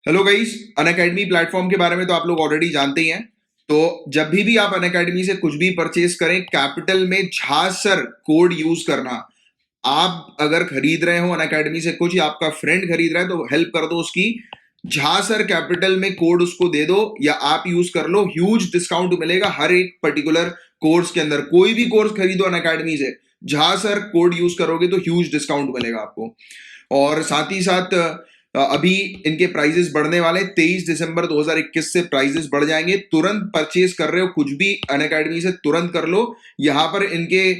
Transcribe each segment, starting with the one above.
Hello guys, Unacademy platform के बारे में तो आप लोग ऑलरेडी जानते ही हैं। तो जब भी आप अनअकैडमी से कुछ भी परचेस करें, कैपिटल में झासर कोड यूज करना। आप अगर खरीद रहे हो अनअकैडमी से कुछ या आपका फ्रेंड खरीद रहा है तो हेल्प कर दो उसकी। झासर कैपिटल में कोड उसको दे दो या आप यूज कर लो, ह्यूज डिस्काउंट मिलेगा हर एक पर्टिकुलर कोर्स के अंदर। कोई भी कोर्स खरीदो अनअकैडमी से, झासर कोड यूज करोगे तो ह्यूज डिस्काउंट मिलेगा आपको। और साथ ही साथ अभी इनके प्राइजेस बढ़ने वाले 23 दिसंबर 2021 से प्राइजेस बढ़ जाएंगे। तुरंत परचेज कर रहे हो कुछ भी अनअकैडमी से, तुरंत कर लो। यहाँ पर इनके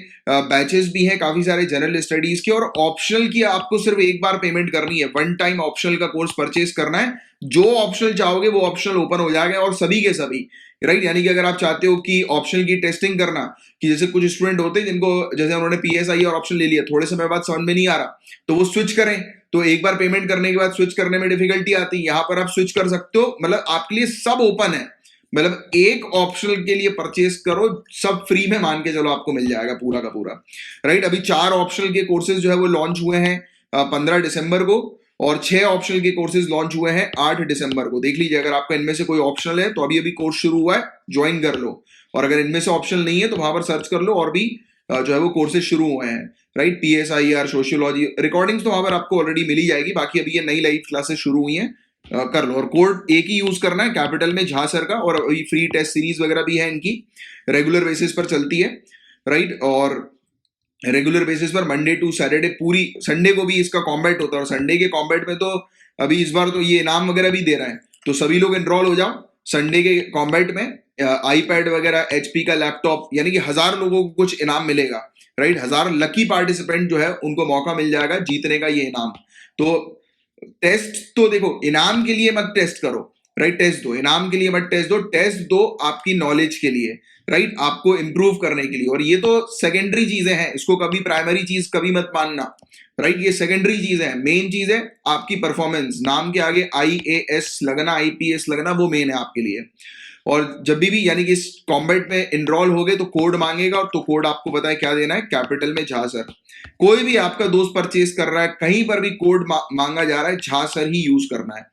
बैचेस भी हैं काफी सारे जनरल स्टडीज के, और ऑप्शनल की आपको सिर्फ एक बार पेमेंट करनी है। वन टाइम ऑप्शनल का कोर्स परचेज करना है, जो ऑप्शनल चाहोगे वो ऑप्शनल ओपन हो जाएगा और सभी के सभी। राइट, यानी कि अगर आप चाहते हो कि ऑप्शनल की टेस्टिंग करना, कि जैसे कुछ स्टूडेंट होते हैं जिनको जैसे उन्होंने पीएसआई और ऑप्शन ले लिया, थोड़े समय बाद समझ में नहीं आ रहा तो वो स्विच करें। तो एक बार पेमेंट करने के बाद स्विच करने में डिफिकल्टी आती है, यहां पर आप स्विच कर सकते हो। मतलब आपके लिए सब ओपन है। मतलब एक ऑप्शनल के लिए परचेस करो, सब फ्री में मान के चलो आपको मिल जाएगा पूरा का पूरा। राइट, अभी 4 ऑप्शनल के कोर्सेज जो है वो लॉन्च हुए हैं 15 दिसंबर को, और 6 ऑप्शनल के कोर्सेज लॉन्च हुए हैं 8 दिसंबर को। देख लीजिए, अगर आपका इनमें से कोई ऑप्शनल है तो अभी अभी कोर्स शुरू हुआ है, ज्वाइन कर लो। और अगर इनमें से ऑप्शनल नहीं है तो वहां पर सर्च कर लो, और भी जो है वो कोर्सेज शुरू हुए हैं। राइट, पीएसआईआर, सोशियोलॉजी, रिकॉर्डिंग्स तो वहां पर आपको ऑलरेडी मिली जाएगी। बाकी अभी ये नई लाइव क्लासेस शुरू हुई हैं, कर लो। और कोड एक ही यूज करना है, कैपिटल में झासर का। और अभी फ्री टेस्ट सीरीज वगैरह भी है इनकी, रेगुलर बेसिस पर चलती है। राइट, और रेगुलर बेसिस पर मंडे टू सैटरडे, पूरी संडे को भी इसका कॉम्बैट होता है। और संडे के कॉम्बैट में तो अभी इस बार तो ये इनाम वगैरह भी दे रहे हैं, तो सभी लोग एनरोल हो जाओ संडे के कॉम्बैट में। आईपैड वगैरह, एचपी का लैपटॉप, यानी कि 1000 लोगों को कुछ इनाम मिलेगा। राइट, 1000 लकी पार्टिसिपेंट जो है उनको मौका मिल जाएगा जीतने का ये इनाम। तो टेस्ट तो देखो, इनाम के लिए मत टेस्ट करो। राइट, टेस्ट दो, इनाम के लिए मत टेस्ट दो। टेस्ट दो आपकी नॉलेज के लिए, राइट, आपको इंप्रूव करने के लिए। और ये तो सेकेंडरी चीजें हैं, इसको कभी प्राइमरी चीज कभी मत मानना। राइट, ये सेकेंडरी चीज है। मेन चीज है आपकी परफॉर्मेंस। नाम के आगे आईएएस लगना, आईपीएस लगना, वो मेन है आपके लिए। और जब भी यानी कि इस कॉम्बैट में इनरोल हो गए तो कोड मांगेगा, और तो कोड आपको पता है क्या देना है, कैपिटल में झासर। कोई भी आपका दोस्त परचेज कर रहा है, कहीं पर भी कोड मांगा जा रहा है, झासर ही यूज करना है।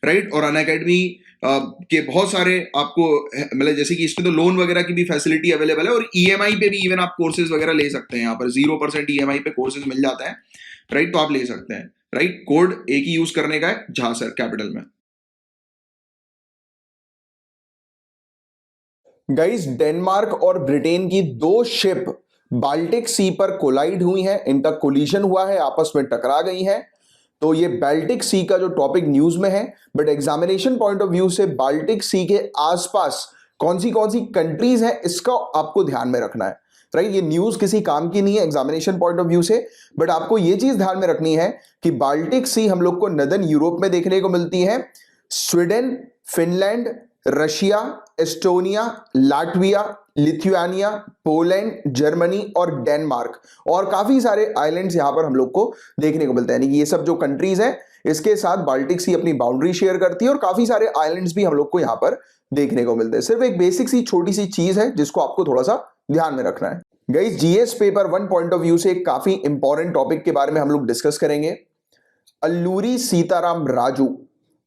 राइट, और अनअकैडमी के बहुत सारे आपको, मतलब जैसे कि इसमें तो लोन वगैरह की भी फैसिलिटी अवेलेबल है, और ईएमआई पे भी इवन आप कोर्सेज वगैरह ले सकते हैं। यहाँ पर 0% ईएमआई पे कोर्सेज मिल जाता है। राइट, तो आप ले सकते हैं। राइट, कोड एक ही यूज करने का है, झासर कैपिटल में। गाइस, डेनमार्क और ब्रिटेन की दो शिप बाल्टिक सी पर कोलाइड हुई हैं, इनका कोलिजन हुआ है, आपस में टकरा गई हैं। तो ये बाल्टिक सी का जो टॉपिक न्यूज में है, but examination point of view से बाल्टिक सी के आसपास कौन सी कंट्रीज हैं, इसका आपको ध्यान में रखना है। राइट, ये न्यूज किसी काम की नहीं है एग्जामिनेशन पॉइंट ऑफ व्यू से, बट आपको ये चीज ध्यान में रखनी है कि बाल्टिक सी हम लोग को नदर्न यूरोप में देखने को मिलती है। Sweden, Finland, Russia, Estonia, Latvia, Lithuania, Poland, Germany और डेनमार्क, और काफी सारे आइलैंड्स यहां पर हम लोग को देखने को मिलते हैं। यानी कि ये सब जो कंट्रीज हैं, इसके साथ बाल्टिक सी अपनी बाउंड्री शेयर करती है, और काफी सारे आइलैंड्स भी हम लोग को यहां पर देखने को मिलते हैं। सिर्फ एक बेसिक सी छोटी सी चीज है जिसको आपको थोड़ा सा ध्यान में रखना है। Guys, GS paper 1 point of view से एक काफी इंपॉर्टेंट टॉपिक के बारे में हम लोग डिस्कस करेंगे। अल्लूरी सीताराम राजू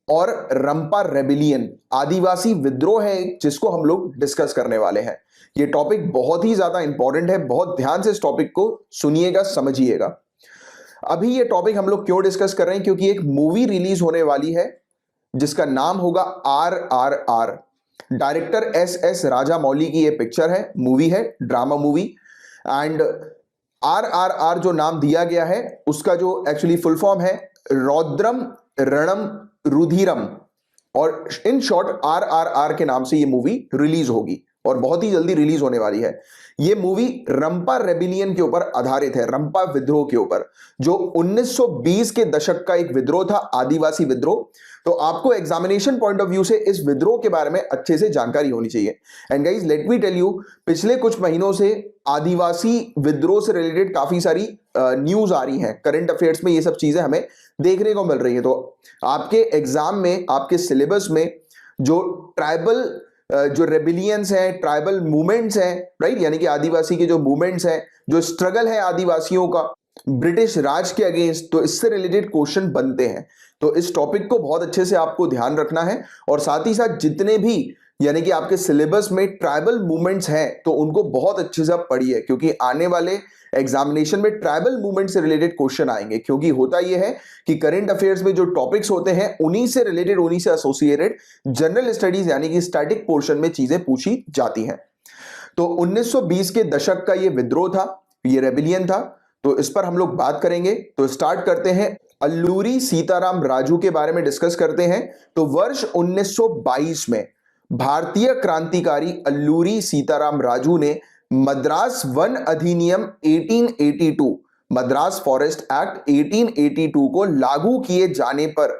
और रंपा रेबिलियन, आदिवासी विद्रोह है जिसको हम लोग डिस्कस करने वाले हैं। ये टॉपिक बहुत ही ज्यादा इंपॉर्टेंट है, बहुत ध्यान से इस टॉपिक को सुनिएगा, समझिएगा। अभी ये टॉपिक हम लोग क्यों डिस्कस कर रहे हैं, क्योंकि एक मूवी रिलीज होने वाली है जिसका नाम होगा RRR। डायरेक्टर एस राजामौली की ये पिक्चर है, मूवी है, ड्रामा मूवी। एंड RRR जो नाम दिया गया है उसका जो एक्चुअली फुल फॉर्म है, रौद्रम रणम रुधिरम, और इन शॉर्ट RRR के नाम से ये मूवी रिलीज होगी, और बहुत ही जल्दी रिलीज होने वाली है। ये मूवी रंपा रेबिलियन के ऊपर आधारित है, रंपा विद्रोह के ऊपर, जो 1920 के दशक का एक विद्रोह था, आदिवासी विद्रोह। तो आपको एग्जामिनेशन पॉइंट ऑफ व्यू से इस विद्रोह के बारे में अच्छे से जानकारी होनी चाहिए। And guys, let me tell you, पिछले कुछ महीनों से आदिवासी विद्रोह से रिलेटेड काफी सारी न्यूज आ रही हैं, करंट अफेयर्स में ये सब चीजें हमें देखने को मिल रही है। तो आपके एग्जाम में, आपके सिलेबस में जो ट्राइबल जो रेबिलियंस हैं, ट्राइबल मूवमेंट्स हैं, राइट, यानी कि आदिवासी के जो मूवमेंट्स हैं, जो स्ट्रगल है आदिवासियों का, ब्रिटिश राज के अगेंस्ट, तो इससे रिलेटेड क्वेश्चन बनते हैं। तो इस टॉपिक को बहुत अच्छे से आपको ध्यान रखना है और साथ ही साथ जितने भी यानी कि आपके सिलेबस में ट्राइबल मूवमेंट्स हैं तो उनको बहुत अच्छे से आप पढ़िए, क्योंकि आने वाले एग्जामिनेशन में ट्राइबल मूवमेंट से रिलेटेड क्वेश्चन आएंगे। क्योंकि होता यह है कि करंट अफेयर्स में जो टॉपिक्स होते हैं उन्हीं से रिलेटेड, उन्हीं से एसोसिएटेड जनरल स्टडीज यानी कि स्टैटिक पोर्शन में चीजें पूछी जाती हैं। तो 1920 के दशक का ये विद्रोह था, ये रेबिलियन था, तो इस पर हम लोग बात करेंगे। तो स्टार्ट करते हैं, अल्लूरी सीताराम राजू के बारे में डिस्कस करते हैं। तो वर्ष 1922 में भारतीय क्रांतिकारी अल्लूरी सीताराम राजू ने मद्रास वन अधिनियम 1882, मद्रास फॉरेस्ट एक्ट 1882 को लागू किए जाने पर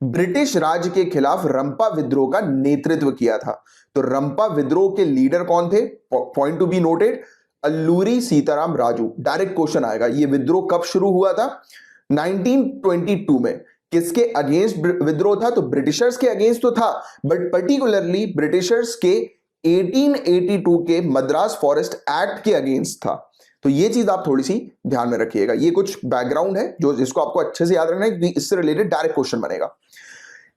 ब्रिटिश राज के खिलाफ रंपा विद्रोह का नेतृत्व किया था। तो रंपा विद्रोह के लीडर कौन थे? Point to be noted, Alluri Sitarama Raju. Direct question आएगा, ये विद्रोह कब शुरू हुआ था? 1922 में। किसके अगेंस्ट विद्रोह था? तो ब्रिटिशर्स के अगेंस्ट तो था, बट पर्टिकुलरली ब्रिटिशर्स के 1882 के मद्रास फॉरेस्ट एक्ट के अगेंस्ट था। तो ये चीज आप थोड़ी सी ध्यान में रखिएगा। ये कुछ बैकग्राउंड है जो जिसको आपको अच्छे से याद रखना है, इससे रिलेटेड डायरेक्ट क्वेश्चन बनेगा।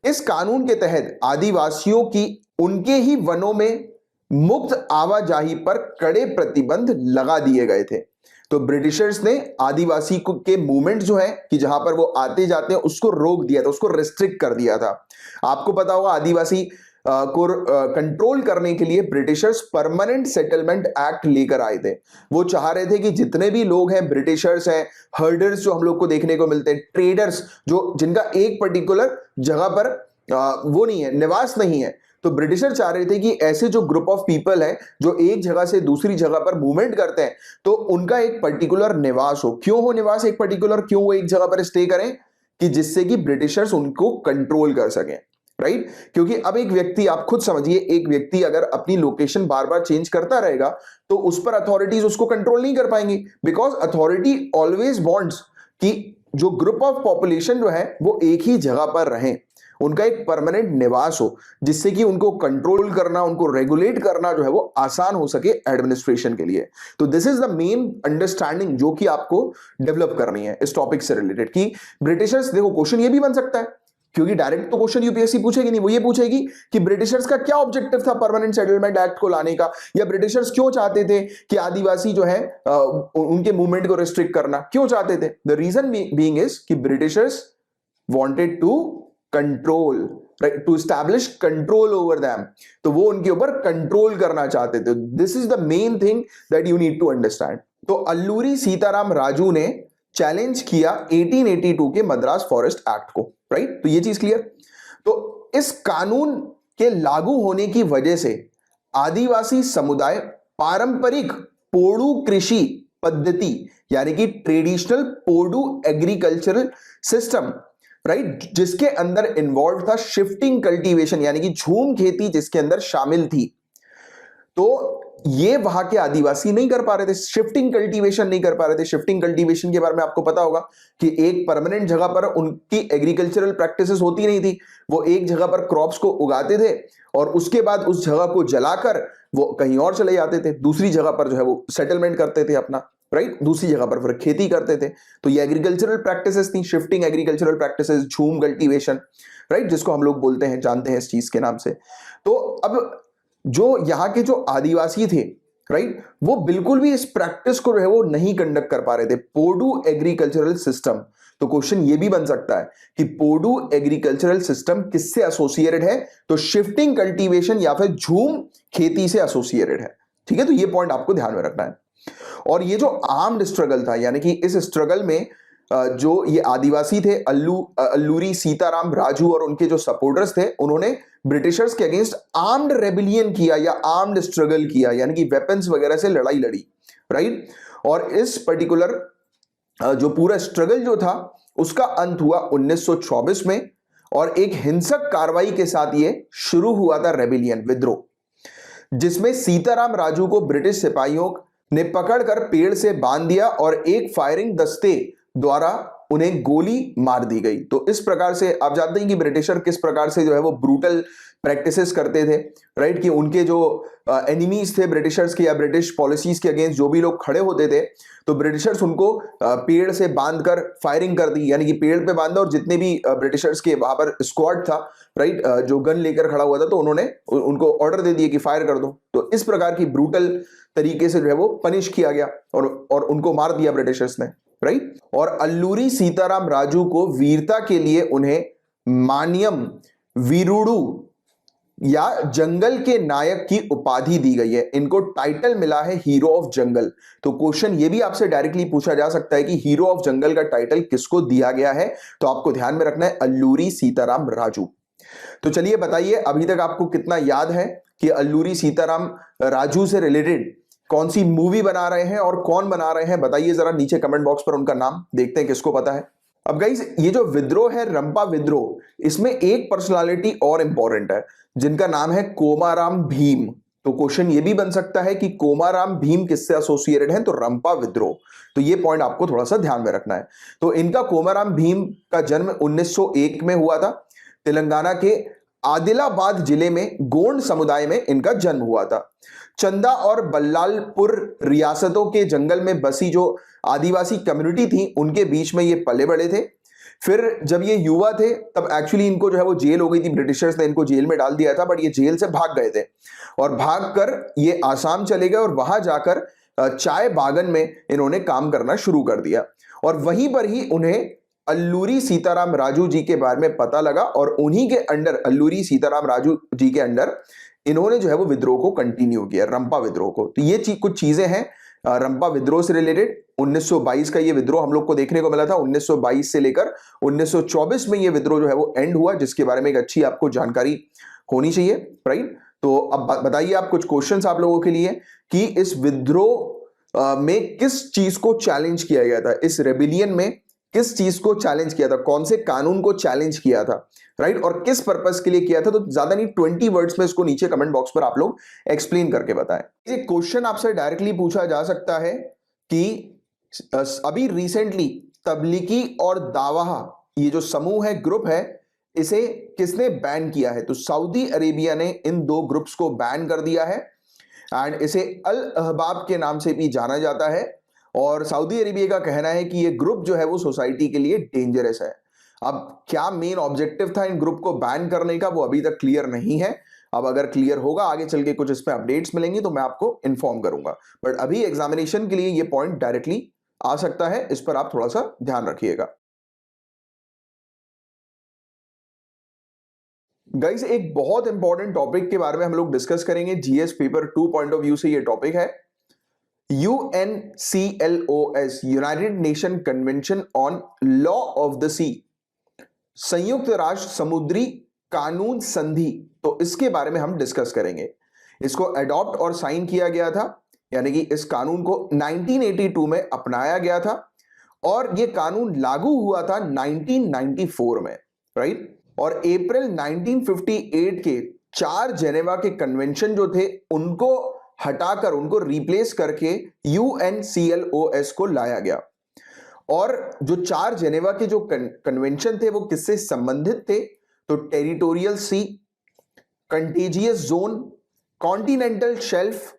इस कानून के तहत आदिवासियों की उनके ही वनों में मुक्त आवाजाही पर कड़े प्रतिबंध लगा दिए गए थे। तो ब्रिटिशर्स ने आदिवासी के मूवमेंट जो है कि जहां पर वो आते जाते हैं उसको रोक दिया था, उसको रिस्ट्रिक्ट कर दिया था। आपको पता होगा आदिवासी को कंट्रोल करने के लिए ब्रिटिशर्स परमानेंट सेटलमेंट एक्ट लेकर आए थे। वो चाह रहे थे कि जितने भी लोग हैं, ब्रिटिशर्स हैं, हर्डर्स जो हम लोग को देखने को मिलते हैं, ट्रेडर्स जो जिनका एक पर्टिकुलर जगह पर वो नहीं है, निवास नहीं है, तो ब्रिटिशर चाह रहे थे कि ऐसे जो ग्रुप ऑफ पीपल है जो एक जगह से दूसरी जगह पर मूवमेंट करते हैं तो उनका एक पर्टिकुलर निवास हो। क्यों हो निवास एक पर्टिकुलर? क्यों वो एक जगह पर स्टे करें? कि जिससे कि ब्रिटिशर्स उनको कंट्रोल कर सकें, राइट? क्योंकि अब एक व्यक्ति, आप खुद समझिए, एक व्यक्ति अगर अपनी लोकेशन बार बार चेंज करता रहेगा तो उस पर अथॉरिटीज उसको कंट्रोल नहीं कर पाएंगी, बिकॉज अथॉरिटी ऑलवेज वांट्स कि जो ग्रुप ऑफ पॉपुलेशन जो है वो एक ही जगह पर रहें, उनका एक परमानेंट निवास हो, जिससे कि उनको कंट्रोल करना, उनको रेगुलेट करना जो है वो आसान हो सके एडमिनिस्ट्रेशन के लिए। तो this is the main understanding जो कि आपको डेवलप करनी है इस टॉपिक से रिलेटेड। कि ब्रिटिशर्स, देखो क्वेश्चन ये भी बन सकता है, क्योंकि डायरेक्ट तो क्वेश्चन यूपीएससी पूछेगी नहीं, वो ये पूछेगी कि ब्रिटिशर्स का क्या ऑब्जेक्टिव था परमानेंट सेटलमेंट एक्ट को लाने का, या ब्रिटिशर्स क्यों चाहते थे कि आदिवासी जो है उनके मूवमेंट को रिस्ट्रिक्ट करना, क्यों चाहते थे? द रीजन बीइंग इज कि Britishers wanted to control, right, to establish control over them. तो वो उनके ऊपर कंट्रोल करना चाहते थे। This is the main thing that you need to understand. तो अल्लूरी सीताराम राजू ने चैलेंज किया 1882 के मद्रास फॉरेस्ट एक्ट को, राइट? तो ये चीज क्लियर। तो इस कानून के लागू होने की वजह से आदिवासी समुदाय पारंपरिक पोडू कृषि पद्धति यानी कि traditional Podu agricultural system, right, जिसके अंदर इन्वॉल्व था शिफ्टिंग कल्टीवेशन यानी कि झूम खेती जिसके अंदर शामिल थी, तो ये वहां के आदिवासी नहीं कर पा रहे थे, शिफ्टिंग कल्टीवेशन नहीं कर पा रहे थे। शिफ्टिंग कल्टीवेशन के बारे में आपको पता होगा कि एक परमानेंट जगह पर उनकी एग्रीकल्चरल प्रैक्टिसेस होती नहीं थी, वो एक जगह पर क्रॉप्स को उगाते थे और उसके बाद उस जगह को जलाकर वो कहीं और चले जाते थे, दूसरी जगह पर जो है वो सेटलमेंट करते थे अपना, राइट, दूसरी जगह पर फिर खेती करते थे। तो ये एग्रीकल्चरल प्रैक्टिसेस थी, शिफ्टिंग एग्रीकल्चरल प्रैक्टिसेस, झूम कल्टीवेशन, राइट, जिसको हम लोग बोलते हैं, जानते हैं इस चीज के नाम से। तो अब जो यहाँ के जो आदिवासी थे, राइट, वो बिल्कुल भी इस प्रैक्टिस को जो है वो नहीं कंडक्ट कर पा रहे थे, पोडू एग्रीकल्चरल सिस्टम। तो क्वेश्चन ये भी बन सकता है कि पोडू एग्रीकल्चरल सिस्टम किससे एसोसिएटेड है? तो शिफ्टिंग कल्टीवेशन या फिर झूम खेती से एसोसिएटेड है। ठीक है, तो ये पॉइंट आपको ध्यान में रखना है। और ये जो आर्म्ड स्ट्रगल था, यानी कि इस स्ट्रगल में जो ये आदिवासी थे, अल्लूरी सीताराम राजू और उनके जो सपोर्टर्स थे, उन्होंने ब्रिटिशर्स के अगेंस्ट आर्म्ड रेबिलियन किया या आर्म्ड स्ट्रगल किया, यानी कि वेपन्स वगैरह से लड़ाई लड़ी, राइट। और इस पर्टिकुलर जो पूरा स्ट्रगल जो था उसका अंत हुआ 1924 में और एक हिंसक कार्रवाई के साथ ये शुरू हुआ था रेबिलियन, विद्रोह, जिसमें सीताराम राजू को ब्रिटिश सिपाहियों ने पकड़कर पेड़ से बांध दिया और एक फायरिंग दस्ते द्वारा उन्हें गोली मार दी गई। तो इस प्रकार से आप जानते हैं कि ब्रिटिशर किस प्रकार से जो है वो ब्रूटल प्रैक्टिसेस करते थे, राइट, कि उनके जो एनिमीज थे ब्रिटिशर्स के या ब्रिटिश पॉलिसीज के अगेंस्ट जो भी लोग खड़े होते थे, तो ब्रिटिशर्स उनको पेड़ से बांधकर फायरिंग कर दी, यानी कि पेड़ पे बांधा और जितने भी ब्रिटिशर्स के वहां पर स्क्वाड था, राइट, जो गन लेकर खड़ा हुआ था, तो उन्होंने उनको ऑर्डर दे दिया कि फायर कर दो। तो इस प्रकार की ब्रूटल तरीके से जो है वो पनिश किया गया और उनको मार दिया ब्रिटिशर्स ने, राइट। और अल्लूरी सीताराम राजू को वीरता के लिए उन्हें मानियम वीरुडु या जंगल के नायक की उपाधि दी गई है। इनको टाइटल मिला है हीरो ऑफ जंगल। तो क्वेश्चन ये भी आपसे डायरेक्टली पूछा जा सकता है कि हीरो ऑफ जंगल का टाइटल किसको दिया गया है, तो आपको ध्यान में रखना है अल्लूरी सीताराम राजू। तो चलिए बताइए अभी तक आपको कितना याद है कि अल्लूरी सीताराम राजू से रिलेटेड कौन सी मूवी बना रहे हैं और कौन बना रहे हैं, बताइए जरा नीचे कमेंट बॉक्स पर उनका नाम, देखते हैं किसको पता है। अब गाइस ये जो विद्रोह है रंपा विद्रोह, इसमें एक पर्सनालिटी और इंपॉर्टेंट है जिनका नाम है कोमाराम भीम। तो क्वेश्चन ये भी बन सकता है कि कोमाराम भीम किससे एसोसिएटेड है, तो रंपा विद्रोह। तो ये पॉइंट आपको थोड़ा सा ध्यान में रखना है। तो इनका कोमाराम भीम का जन्म 1901 में हुआ था। तेलंगाना के आदिलाबाद जिले में गोंड समुदाय में इनका जन्म हुआ था। चंदा और बल्लालपुर रियासतों के जंगल में बसी जो आदिवासी कम्युनिटी थी उनके बीच में ये पले बड़े थे। फिर जब ये युवा थे तब एक्चुअली इनको जो है वो जेल हो गई थी, ब्रिटिशर्स ने इनको जेल में डाल दिया था, बट ये जेल से भाग गए थे और भागकर ये आसाम चले गए और वहां जाकर चाय बागान में इन्होंने काम करना शुरू कर दिया। और वहीं पर ही उन्हें अल्लूरी सीताराम राजू जी के बारे में पता लगा और उन्हीं के अंडर, अल्लूरी सीताराम राजू जी के अंडर इन्होंने जो है वो विद्रोह को कंटिन्यू किया, रंपा विद्रोह को। तो ये कुछ चीजें हैं रंपा विद्रोह से रिलेटेड। 1922 का ये विद्रोह हम लोग को देखने को मिला था। 1922 से लेकर 1924 में ये विद्रोह जो है वो एंड हुआ, जिसके बारे में एक अच्छी आपको जानकारी होनी चाहिए, राइट। तो अब बताइए आप, कुछ क्वेश्चंस आप लोगों के लिए कि इस विद्रोह में किस चीज को चैलेंज किया गया था, इस रेबिलियन में किस चीज को चैलेंज किया था, कौन से कानून को चैलेंज किया था, राइट, और किस पर्पस के लिए किया था। तो ज्यादा नहीं 20 वर्ड्स में इसको नीचे कमेंट बॉक्स पर आप लोग एक्सप्लेन करके बताएं। ये क्वेश्चन आपसे डायरेक्टली पूछा जा सकता है कि अभी रिसेंटली तबलीगी और दावा ये जो समूह है, ग्रुप है, इसे किसने बैन किया है, तो सऊदी अरेबिया ने इन दो ग्रुप्स को बैन कर दिया है एंड इसे अल अहबाब के नाम से भी जाना जाता है। और सऊदी अरेबिया का कहना है कि ये ग्रुप जो है वो सोसाइटी के लिए डेंजरस है। अब क्या मेन ऑब्जेक्टिव था इन ग्रुप को बैन करने का, वो अभी तक क्लियर नहीं है। अब अगर क्लियर होगा आगे चल के कुछ इस पे अपडेट्स मिलेंगी तो मैं आपको इन्फॉर्म करूंगा, बट अभी एग्जामिनेशन के लिए ये पॉइंट डायरेक्टली आ सकता है, इस पर आप थोड़ा सा ध्यान रखिएगा। गाइस एक बहुत इंपॉर्टेंट टॉपिक के बारे में हम लोग डिस्कस करेंगे, GS paper 2 point of view से ये टॉपिक है UNCLOS, United Nation Convention on law of the sea, संयुक्त राष्ट्र समुद्री कानून संधि। तो इसके बारे में हम डिस्कस करेंगे। इसको अडॉप्ट और साइन किया गया था, यानी कि इस कानून को 1982 में अपनाया गया था और यह कानून लागू हुआ था 1994 में, राइट। और अप्रैल 1958 के 4 जेनेवा के कन्वेंशन जो थे उनको हटाकर, उनको रिप्लेस करके UNCLOS को लाया गया। और जो 4 जेनेवा के जो कन्वेंशन थे वो किससे संबंधित थे, तो territorial sea, contiguous zone, continental shelf,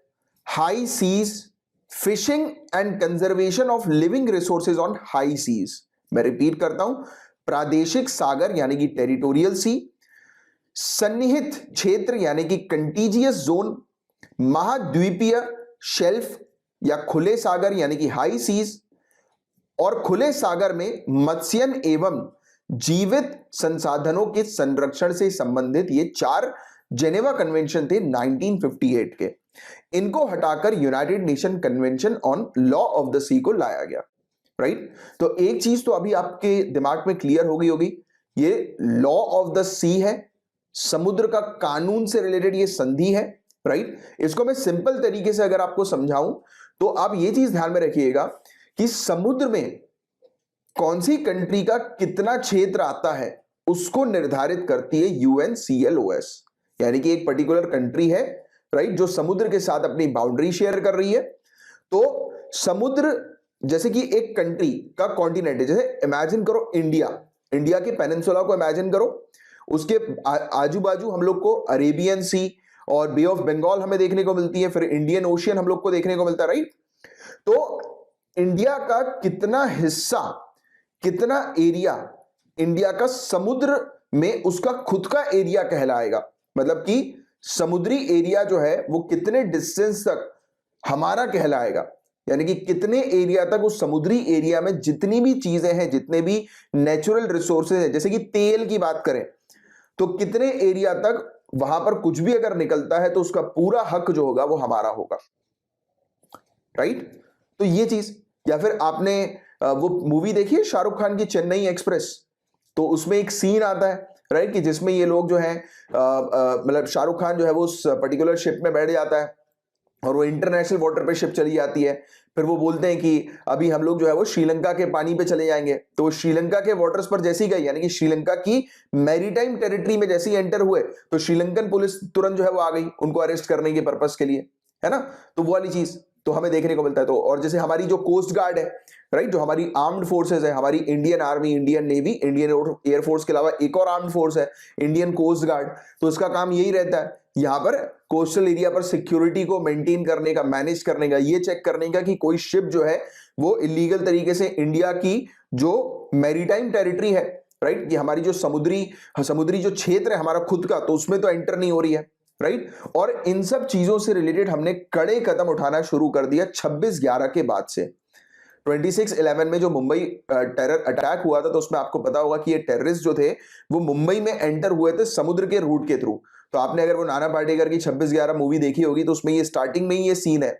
high seas, fishing and conservation of living resources on high seas. मैं रिपीट करता हूं, प्रादेशिक सागर यानी कि टेरिटोरियल सी, सन्निहित क्षेत्र यानी कि कंटीजियस जोन, महाद्वीपीय शेल्फ या खुले सागर यानी कि हाई सीज, और खुले सागर में मत्स्यन एवं जीवित संसाधनों के संरक्षण से संबंधित ये 4 जेनेवा कन्वेंशन थे 1958 के। इनको हटाकर United Nation Convention on law of the sea को लाया गया, राइट। तो एक चीज तो अभी आपके दिमाग में क्लियर हो गई होगी, ये लॉ ऑफ द सी है, समुद्र का कानून से रिलेटेड ये संधि है, राइट। इसको मैं सिंपल तरीके से अगर आपको समझाऊं तो आप ये चीज ध्यान में रखिएगा कि समुद्र में कौन सी कंट्री का कितना क्षेत्र आता है उसको निर्धारित करती है UNCLOS, यानी कि एक पर्टिकुलर कंट्री है, राइट, जो समुद्र के साथ अपनी बाउंड्री शेयर कर रही है। तो समुद्र जैसे कि एक कंट्री का कॉन्टिनेंट है, जैसे इमेजिन करो इंडिया, इंडिया के पेनिनसुला को इमेजिन करो, उसके आजू बाजू हम लोग को अरेबियन सी और बे ऑफ बंगाल हमें देखने को मिलती है, फिर इंडियन ओशियन हम लोग को देखने को मिलता है, राइट। तो इंडिया का कितना हिस्सा, कितना एरिया इंडिया का समुद्र में उसका खुद का एरिया कहलाएगा, मतलब कि समुद्री एरिया जो है वो कितने डिस्टेंस तक हमारा कहलाएगा, यानी कि कितने एरिया तक उस समुद्री एरिया में जितनी भी चीजें हैं, जितने भी नेचुरल रिसोर्सेज हैं, जैसे कि तेल की बात करें तो कितने एरिया तक वहां पर कुछ भी अगर निकलता है तो उसका पूरा हक जो होगा वो हमारा होगा, राइट। तो ये चीज, या फिर आपने वो मूवी देखी है शाहरुख खान की चेन्नई एक्सप्रेस, तो उसमें एक सीन आता है, राइट, कि जिसमें ये लोग जो है मतलब शाहरुख खान जो है वो उस पर्टिकुलर शिप में बैठ जाता है और वो इंटरनेशनल वाटर पे शिप चली जाती है, फिर वो बोलते हैं कि अभी हम लोग जो है वो श्रीलंका के पानी पे चले जाएंगे, तो वो श्रीलंका के वाटर्स पर जैसे ही गई, यानी कि श्रीलंका की मैरीटाइम टेरिटरी में जैसे ही एंटर हुए तो श्रीलंकन पुलिस तुरंत जो है वो आ गई उनको अरेस्ट करने के पर्पस के लिए, है ना। तो वो वाली चीज तो हमें देखने को मिलता है। तो और जैसे हमारी जो कोस्ट गार्ड है, राइट, जो हमारी आर्म्ड फोर्सेस है, हमारी Indian army, Indian navy, Indian air force के अलावा एक और आर्म्ड फोर्स है इंडियन कोस्ट गार्ड, तो इसका काम यही रहता है यहां पर कोस्टल एरिया पर सिक्योरिटी को मेंटेन करने का, मैनेज करने का, ये चेक करने का कि कोई शिप जो है वो इलीगल तरीके से इंडिया की जो मैरीटाइम टेरिटरी है, राइट, कि हमारी जो समुद्री जो क्षेत्र है हमारा खुद का, तो उसमें तो एंटर नहीं हो रही है, राइट। और इन सब चीजों से रिलेटेड हमने कड़े कदम उठाना शुरू कर दिया 26/11 के बाद से। 26/11 में जो मुंबई टेरर अटैक हुआ था, तो उसमें आपको पता होगा कि ये टेररिस्ट जो थे वो मुंबई में एंटर हुए थे समुद्र के रूट के थ्रू। तो आपने अगर वो नाना पाटेकर की 26/11 मूवी देखी होगी तो उसमें ये स्टार्टिंग में ही ये सीन है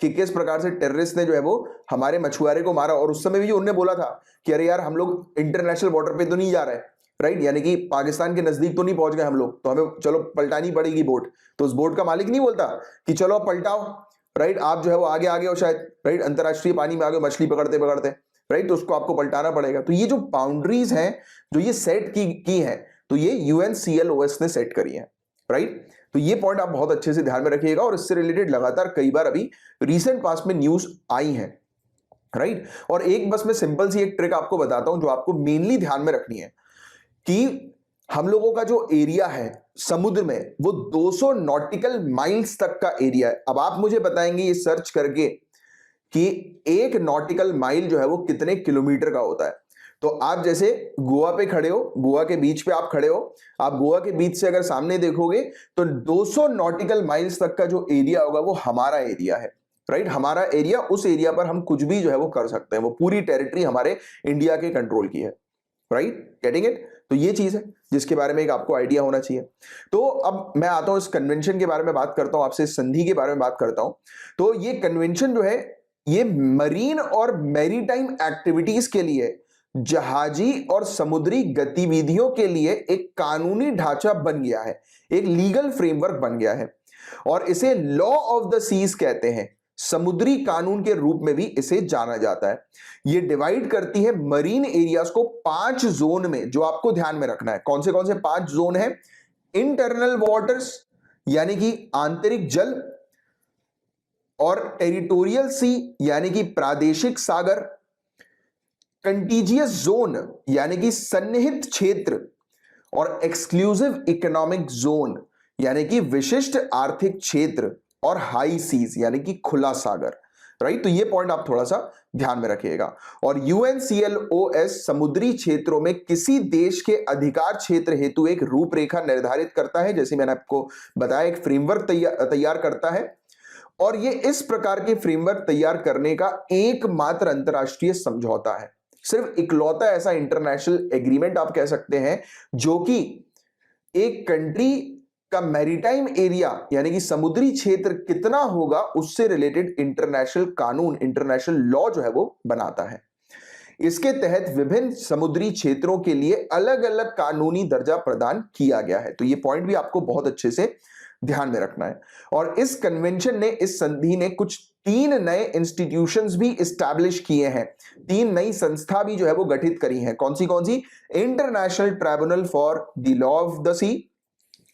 कि किस प्रकार से टेररिस्ट ने जो है वो हमारे मछुआरे को मारा, और उस समय भी उन्होंने बोला था कि अरे यार हम लोग इंटरनेशनल वाटर पे तो नहीं जा रहे, राइट, यानी कि पाकिस्तान के नजदीक तो नहीं पहुंच गए हम लोग, तो हमें चलो पलटानी पड़ेगी बोट। तो उस बोट का मालिक नहीं बोलता कि चलो आप पलटाओ, राइट, आप जो है वो आगे आगे हो शायद, राइट, अंतरराष्ट्रीय पानी में आगे मछली पकड़ते पकड़ते, राइट, तो उसको आपको पलटाना पड़ेगा। तो ये जो बाउंड्रीज हैं जो ये सेट की हैं, तो ये यूएनसीएलओएस ने सेट करी है, राइट। तो ये पॉइंट आप बहुत अच्छे से ध्यान में रखिएगा, और इससे रिलेटेड लगातार कई बार अभी रिसेंट पास में न्यूज आई है, राइट। और एक बस मैं सिंपल सी एक ट्रिक आपको बताता हूं जो आपको मेनली ध्यान में रखनी है कि हम लोगों का जो एरिया है समुद्र में वो 200 नॉटिकल माइल्स तक का एरिया है। अब आप मुझे बताएंगे ये सर्च करके कि एक नॉटिकल माइल जो है वो कितने किलोमीटर का होता है। तो आप जैसे गोवा पे खड़े हो, गोवा के बीच पे आप खड़े हो, आप गोवा के बीच से अगर सामने देखोगे तो 200 नॉटिकल माइल्स तक का जो एरिया होगा वो हमारा एरिया है, राइट। हमारा एरिया, उस एरिया पर हम कुछ भी जो है वो कर सकते हैं, वो पूरी टेरिटरी हमारे इंडिया के कंट्रोल की है, राइट, गेटिंग इट। तो ये चीज है जिसके बारे में एक आपको आइडिया होना चाहिए। तो अब मैं आता हूं इस कन्वेंशन के बारे में बात करता हूं, आपसे इस संधि के बारे में बात करता हूं। तो ये कन्वेंशन जो है ये मरीन और मैरीटाइम एक्टिविटीज के लिए, जहाजी और समुद्री गतिविधियों के लिए एक कानूनी ढांचा बन गया है, एक लीगल फ्रेमवर्क बन गया है, और इसे लॉ ऑफ द सीज कहते हैं। समुद्री कानून के रूप में भी इसे जाना जाता है। यह डिवाइड करती है मरीन एरियाज को 5 जोन में, जो आपको ध्यान में रखना है। कौन से 5 जोन है? इंटरनल वाटर्स यानी कि आंतरिक जल, और टेरिटोरियल सी यानी कि प्रादेशिक सागर, कंटीजियस जोन यानी कि सन्निहित क्षेत्र, और एक्सक्लूसिव इकोनॉमिक जोन यानी कि विशिष्ट आर्थिक क्षेत्र, और हाई सीज यानी कि खुला सागर, राइट। तो ये पॉइंट आप थोड़ा सा ध्यान में रखिएगा। और यूएनसीएलओएस समुद्री क्षेत्रों में किसी देश के अधिकार क्षेत्र हेतु एक रूपरेखा निर्धारित करता है, जैसे मैंने आपको बताया, एक फ्रेमवर्क तैयार करता है। और ये इस प्रकार के फ्रेमवर्क तैयार करने का एकमात्र अंतरराष्ट्रीय समझौता है, सिर्फ इकलौता ऐसा इंटरनेशनल एग्रीमेंट आप कह सकते हैं जो कि एक कंट्री का मैरीटाइम एरिया यानी कि समुद्री क्षेत्र कितना होगा उससे रिलेटेड इंटरनेशनल कानून, इंटरनेशनल लॉ जो है वो बनाता है। इसके तहत विभिन्न समुद्री क्षेत्रों के लिए अलग अलग कानूनी दर्जा प्रदान किया गया है। तो ये पॉइंट भी आपको बहुत अच्छे से ध्यान में रखना है। और इस कन्वेंशन ने, इस संधि ने कुछ 3 नए इंस्टीट्यूशंस भी इस्टेब्लिश किए हैं, 3 नई संस्था भी जो है वो गठित करी हैं। कौन सी? International tribunal for the law of the sea,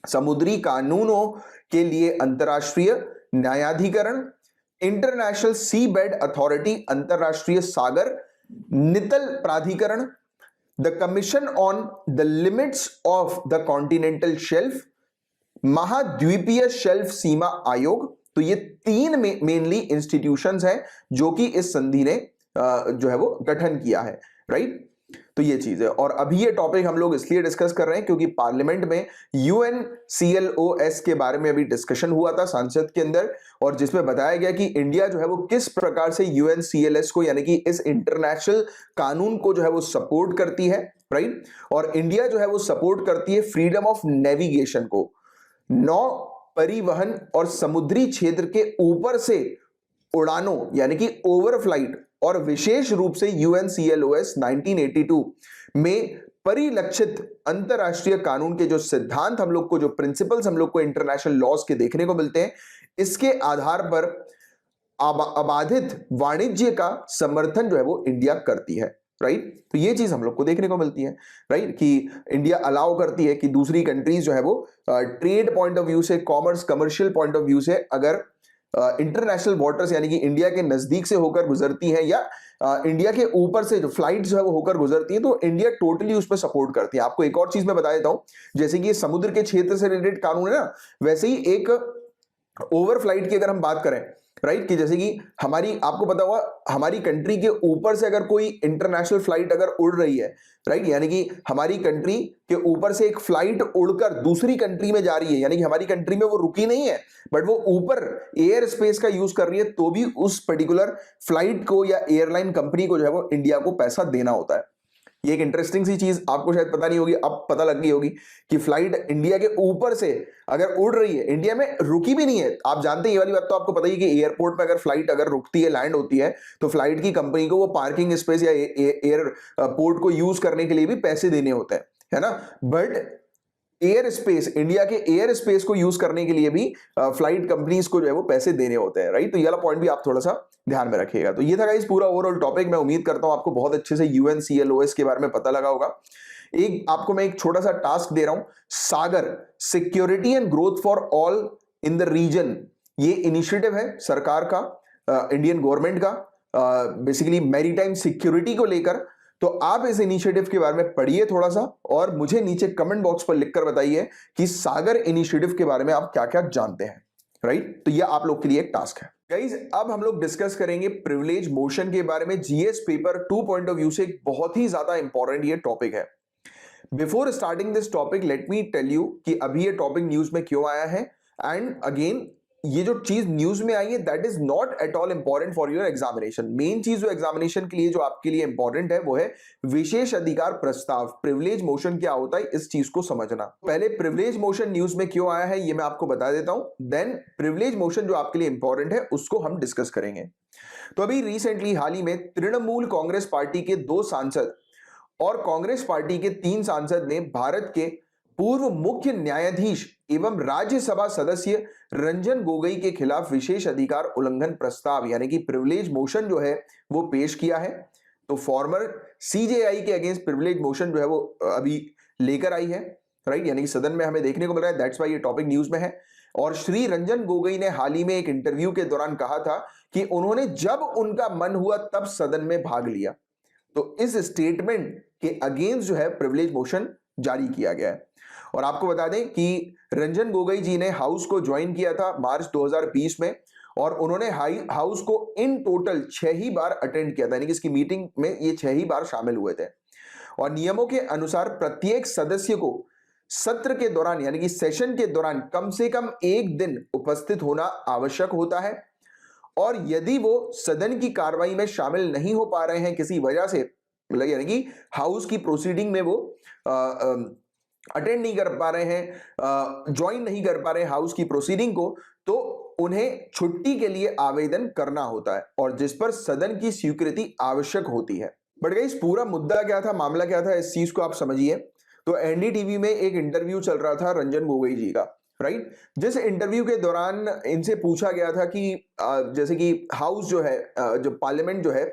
समुद्री कानूनों के लिए अंतरराष्ट्रीय न्यायाधिकरण, इंटरनेशनल सी बेड अथॉरिटी, अंतरराष्ट्रीय सागर नितल प्राधिकरण, the commission on the limits of the continental shelf, महाद्वीपीय शेल्फ सीमा आयोग। तो ये तीन मेनली इंस्टीट्यूशंस हैं जो कि इस संधि ने जो है वो गठन किया है, राइट। तो ये चीज है, और अभी ये टॉपिक हम लोग इसलिए डिस्कस कर रहे हैं क्योंकि पार्लियामेंट में UNCLOS के बारे में अभी डिस्कशन हुआ था संसद के अंदर, और जिसमें बताया गया कि इंडिया जो है वो किस प्रकार से UNCLOS को यानी कि इस इंटरनेशनल कानून को जो है वो सपोर्ट करती है, राइट। और इंडिया जो है वो सपोर्ट करती है फ्रीडम ऑफ नेविगेशन को, नौ परिवहन और समुद्री क्षेत्र के ऊपर से उड़ानों यानी कि ओवरफ्लाइट, और विशेष रूप से UNCLOS 1982 में परिलक्षित अंतरराष्ट्रीय कानून के जो सिद्धांत हम लोग को, जो प्रिंसिपल्स हम लोग को इंटरनेशनल लॉज के देखने को मिलते हैं, इसके आधार पर अबाधित वाणिज्य का समर्थन जो है वो इंडिया करती है, राइट। तो ये चीज हम लोग को देखने को मिलती है, राइट, कि इंडिया अलाउ करती है कि दूसरी कंट्रीज जो है वो ट्रेड पॉइंट ऑफ व्यू से, commerce commercial point of view से अगर इंटरनेशनल वाटर्स यानी कि इंडिया के नजदीक से होकर गुजरती हैं या इंडिया के ऊपर से जो फ्लाइट जो है वो होकर गुजरती हैं, तो इंडिया टोटली उस पर सपोर्ट करती है। आपको एक और चीज मैं बता देता हूं, जैसे कि ये समुद्र के क्षेत्र से रिलेटेड कानून है ना, वैसे ही एक ओवरफ्लाइट की अगर हम बात करें, राइट, कि जैसे कि हमारी, आपको पता होगा हमारी कंट्री के ऊपर से अगर कोई इंटरनेशनल फ्लाइट अगर उड़ रही है, राइट, यानी कि हमारी कंट्री के ऊपर से एक फ्लाइट उड़कर दूसरी कंट्री में जा रही है, यानी कि हमारी कंट्री में वो रुकी नहीं है बट वो ऊपर एयर स्पेस का यूज कर रही है, तो भी उस पर्टिकुलर फ्लाइट को या एयरलाइन कंपनी को जो है वो इंडिया को पैसा देना होता है। ये एक इंटरेस्टिंग सी चीज आपको शायद पता नहीं होगी, अब पता लग गई होगी कि फ्लाइट इंडिया के ऊपर से अगर उड़ रही है, इंडिया में रुकी भी नहीं है, आप जानते हैं ये वाली बात तो आपको पता ही कि एयरपोर्ट पे अगर फ्लाइट अगर रुकती है, लैंड होती है, तो फ्लाइट की कंपनी को वो पार्किंग स्पेस या एयरपोर्ट को यूज करने के लिए भी पैसे देने होते हैं, है ना। बट एयर स्पेस, इंडिया के एयर स्पेस को यूज करने के लिए भी फ्लाइट कंपनीज को जो है वो पैसे देने होते हैं, राइट। तो ये वाला पॉइंट भी आप थोड़ा सा ध्यान में रखिएगा। तो ये था गाइस पूरा ओवरऑल टॉपिक। मैं उम्मीद करता हूं आपको बहुत अच्छे से UNCLOS के बारे में पता लगा होगा। एक आपको मैं एक छोटा सा टास्क दे रहा हूं, Sagar security and growth for all in the region, ये इनिशिएटिव है सरकार का, इंडियन गवर्नमेंट का, बेसिकली मैरीटाइम सिक्योरिटी को लेकर। तो आप इस इनिशिएटिव के बारे में पढ़िए थोड़ा सा, और मुझे नीचे कमेंट बॉक्स पर लिखकर बताइए कि सागर इनिशिएटिव के बारे में आप क्या क्या जानते हैं, राइट। तो यह आप लोग के लिए एक टास्क है गाइज। अब हम लोग डिस्कस करेंगे प्रिविलेज मोशन के बारे में। GS paper 2 point of view से एक बहुत ही ज्यादा इंपॉर्टेंट ये टॉपिक है। Before starting this topic let me tell you कि अभी ये टॉपिक न्यूज में क्यों आया है, एंड अगेन ये जो चीज न्यूज में आई है that is not at all important for your examination. Main चीज जो एग्जामिनेशन के लिए जो आपके लिए इंपॉर्टेंट है वो है विशेष अधिकार प्रस्ताव, प्रिविलेज मोशन क्या होता है, इस चीज को समझना। पहले प्रिविलेज मोशन न्यूज में क्यों आया है ये मैं आपको बता देता हूं, देन प्रिविलेज मोशन जो आपके लिए इंपॉर्टेंट है उसको हम डिस्कस करेंगे। तो अभी रिसेंटली हाल ही में तृणमूल कांग्रेस पार्टी के 2 सांसद और कांग्रेस पार्टी के 3 सांसद ने भारत के पूर्व मुख्य न्यायाधीश एवं राज्यसभा सदस्य रंजन गोगोई के खिलाफ विशेष अधिकार उल्लंघन प्रस्ताव यानी कि प्रिविलेज मोशन जो है वो पेश किया है। तो फॉर्मर CJI के अगेंस्ट प्रिविलेज मोशन जो है वो अभी लेकर आई है, राइट, यानी कि सदन में हमें देखने को मिल रहा है, दैट्स व्हाई ये टॉपिक न्यूज में है। और श्री रंजन गोगोई ने हाल ही में एक इंटरव्यू के दौरान कहा था कि उन्होंने जब उनका मन हुआ तब सदन में भाग लिया। तो इस स्टेटमेंट के अगेंस्ट जो है प्रिविलेज मोशन जारी किया गया है। और आपको बता दें कि रंजन गोगोई जी ने हाउस को ज्वाइन किया था मार्च 2020 में, और उन्होंने हाउस को in total 6 he bar attend किया था, यानी कि इसकी मीटिंग में ये 6 ही बार शामिल हुए थे। और नियमों के अनुसार प्रत्येक सदस्य को सत्र के दौरान यानी कि सेशन के दौरान कम से कम 1 दिन उपस्थित होना आवश्यक होता है, और यदि वो सदन की कार्रवाई में शामिल नहीं हो पा रहे हैं किसी वजह से, मतलब यानी कि हाउस की प्रोसीडिंग में वो अटेंड नहीं कर पा रहे हैं, ज्वाइन नहीं कर पा रहे हैं हाउस की प्रोसीडिंग को, तो उन्हें छुट्टी के लिए आवेदन करना होता है, और जिस पर सदन की स्वीकृति आवश्यक होती है। बट गाइस पूरा मुद्दा क्या था, मामला क्या था, इस चीज को आप समझिए। तो NDTV में एक इंटरव्यू चल रहा था रंजन गोगोई जी का, राइट, जिस इंटरव्यू के दौरान इनसे पूछा गया था कि जैसे कि हाउस जो है, जो पार्लियामेंट जो है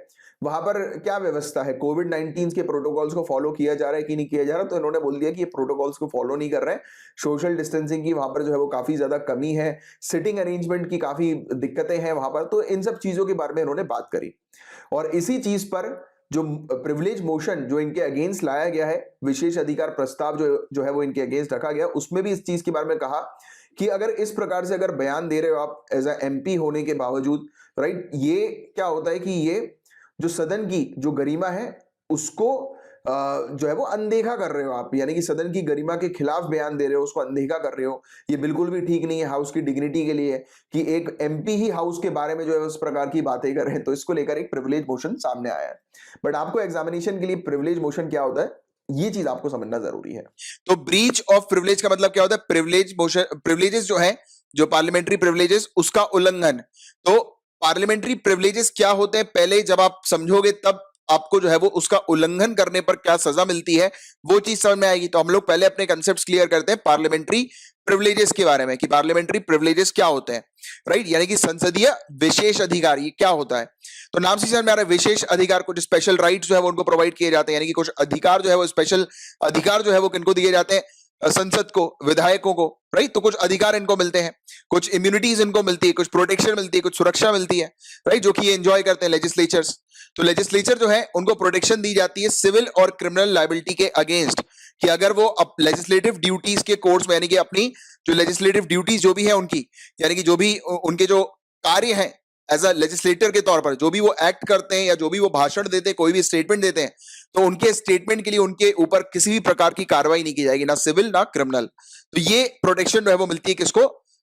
वहां पर क्या व्यवस्था है, कोविड-19 के प्रोटोकॉल्स को फॉलो किया जा रहा है कि नहीं किया जा रहा, तो इन्होंने बोल दिया कि ये प्रोटोकॉल्स को फॉलो नहीं कर रहे हैं। सोशल डिस्टेंसिंग की वहां पर जो है वो काफी ज्यादा कमी है, सिटिंग अरेंजमेंट की काफी दिक्कतें हैं वहां पर, तो इन सब चीजों के बारे में इन्होंने बात करी। और इसी चीज पर जो प्रिविलेज मोशन जो इनके अगेंस्ट लाया गया है, विशेष अधिकार प्रस्ताव जो है वो इनके अगेंस्ट रखा गया, उसमें भी इस चीज के बारे में कहा कि अगर इस प्रकार से अगर बयान दे रहे हो आप एज अ एमपी होने के बावजूद, राइट, ये क्या होता है कि ये जो सदन की जो गरिमा है उसको जो है वो अनदेखा कर रहे हो आप, यानी कि सदन की गरिमा के खिलाफ बयान दे रहे हो, उसको अनदेखा कर रहे हो। ये बिल्कुल भी ठीक नहीं है हाउस की डिग्निटी के लिए कि एक एमपी ही हाउस के बारे में जो है उस प्रकार की बातें कर रहे हैं, तो इसको लेकर एक प्रिविलेज मोशन सामने आया है। बट आपको एग्जामिनेशन के लिए प्रिविलेज मोशन क्या होता है, ये चीज आपको समझना जरूरी है। तो ब्रीच ऑफ प्रिविलेज का मतलब क्या होता है? प्रिविलेज मोशन, प्रिविलेजेस जो है, जो पार्लियामेंट्री प्रिविलेजेस, उसका उल्लंघन। तो पार्लियामेंट्री प्रिविलेजेस क्या होते हैं, पहले जब आप समझोगे तब आपको जो है वो उसका उल्लंघन करने पर क्या सजा मिलती है वो चीज समझ में आएगी। तो हम लोग पहले अपने कंसेप्ट क्लियर करते हैं पार्लियामेंट्री प्रिविलेजेस के बारे में कि पार्लियामेंट्री प्रिविलेजेस क्या होते हैं, राइट, यानी कि संसदीय विशेष अधिकार, ये क्या होता है? तो नाम से समझ में आ रहा है, विशेष अधिकार, कुछ स्पेशल राइट्स जो है वो उनको प्रोवाइड किए जाते हैं, यानी कि कुछ अधिकार जो है वो स्पेशल अधिकार जो है वो किनको दिए जाते हैं? संसद को, विधायकों को, राइट। तो कुछ अधिकार इनको मिलते हैं, कुछ इम्यूनिटीज इनको मिलती है, कुछ प्रोटेक्शन मिलती है, कुछ सुरक्षा मिलती है, राइट, जो कि ये एंजॉय करते हैं लेजिस्लेचर्स। तो लेजिस्लेचर जो है उनको प्रोटेक्शन दी जाती है सिविल और क्रिमिनल लायबिलिटी के अगेंस्ट, कि अगर वो लेजिस्लेटिव ड्यूटीज के कोर्स में, यानी कि अपनी जो लेजिस्लेटिव ड्यूटीज जो भी है उनकी, यानी कि जो भी उनके जो कार्य हैं एज अ लेजिस्लेटर के तौर पर, जो भी वो एक्ट करते हैं या जो भी वो भाषण देते हैं, कोई भी स्टेटमेंट देते हैं, तो उनके स्टेटमेंट के लिए उनके ऊपर किसी भी प्रकार की कार्रवाई नहीं की जाएगी, ना सिविल ना क्रिमिनल। तो ये प्रोटेक्शन जो है वो मिलती है किसको?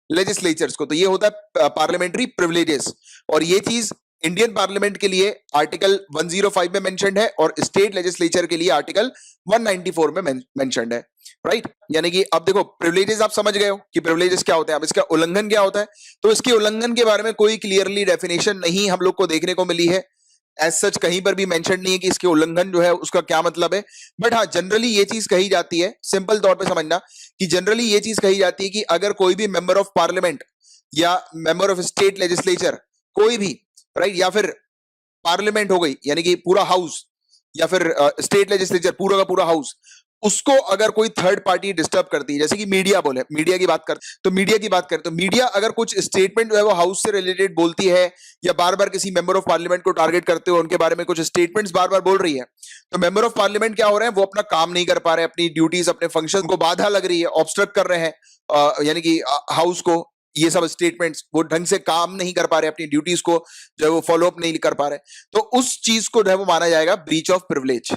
लेजिस्लेचर्स को। तो ये होता है पार्लियामेंट्री प्रिविलेजेस। और ये चीज इंडियन पार्लियामेंट के लिए आर्टिकल 105 में मेंशन्ड है और स्टेट लेजिस्लेचर के लिए आर्टिकल 194 में मेंशन्ड है, राइट। यानी कि अब देखो, प्रिविलेजेस आप समझ गए हो कि प्रिविलेजेस क्या होते हैं। अब इसका उल्लंघन क्या होता है, तो इसके उल्लंघन के बारे में कोई क्लियरली डेफिनेशन नहीं हम लोग को देखने को मिली है। एज सच कहीं पर भी मेंशन नहीं है कि इसके उल्लंघन जो है उसका क्या मतलब है। बट हाँ, जनरली ये चीज कही जाती है, सिंपल तौर पे समझना, कि जनरली ये चीज कही जाती है कि अगर कोई भी मेंबर ऑफ पार्लियामेंट या मेंबर ऑफ स्टेट लेजिस्लेचर, कोई भी, राइट, या फिर पार्लियामेंट हो गई यानी कि पूरा हाउस, या फिर स्टेट लेजिस्लेचर पूरा का पूरा हाउस, उसको अगर कोई थर्ड पार्टी डिस्टर्ब करती है, जैसे कि मीडिया बोले, मीडिया की बात कर, तो मीडिया की बात करें तो मीडिया अगर कुछ स्टेटमेंट जो है वो हाउस से रिलेटेड बोलती है, या बार बार किसी मेंबर ऑफ पार्लियामेंट को टारगेट करते हुए उनके बारे में कुछ स्टेटमेंट्स बार बार बोल रही है, तो मेंबर ऑफ पार्लियामेंट क्या हो रहे हैं, वो अपना काम नहीं कर पा रहे, अपनी ड्यूटीज, अपने फंक्शन को बाधा लग रही है, ऑब्स्ट्रक्ट कर रहे हैं, यानी कि हाउस को, ये सब स्टेटमेंट्स वो ढंग से काम नहीं कर पा रहे, अपनी ड्यूटीज को जो है वो फॉलो अप नहीं कर पा रहे, तो उस चीज को जो है वो माना जाएगा ब्रीच ऑफ प्रिविलेज।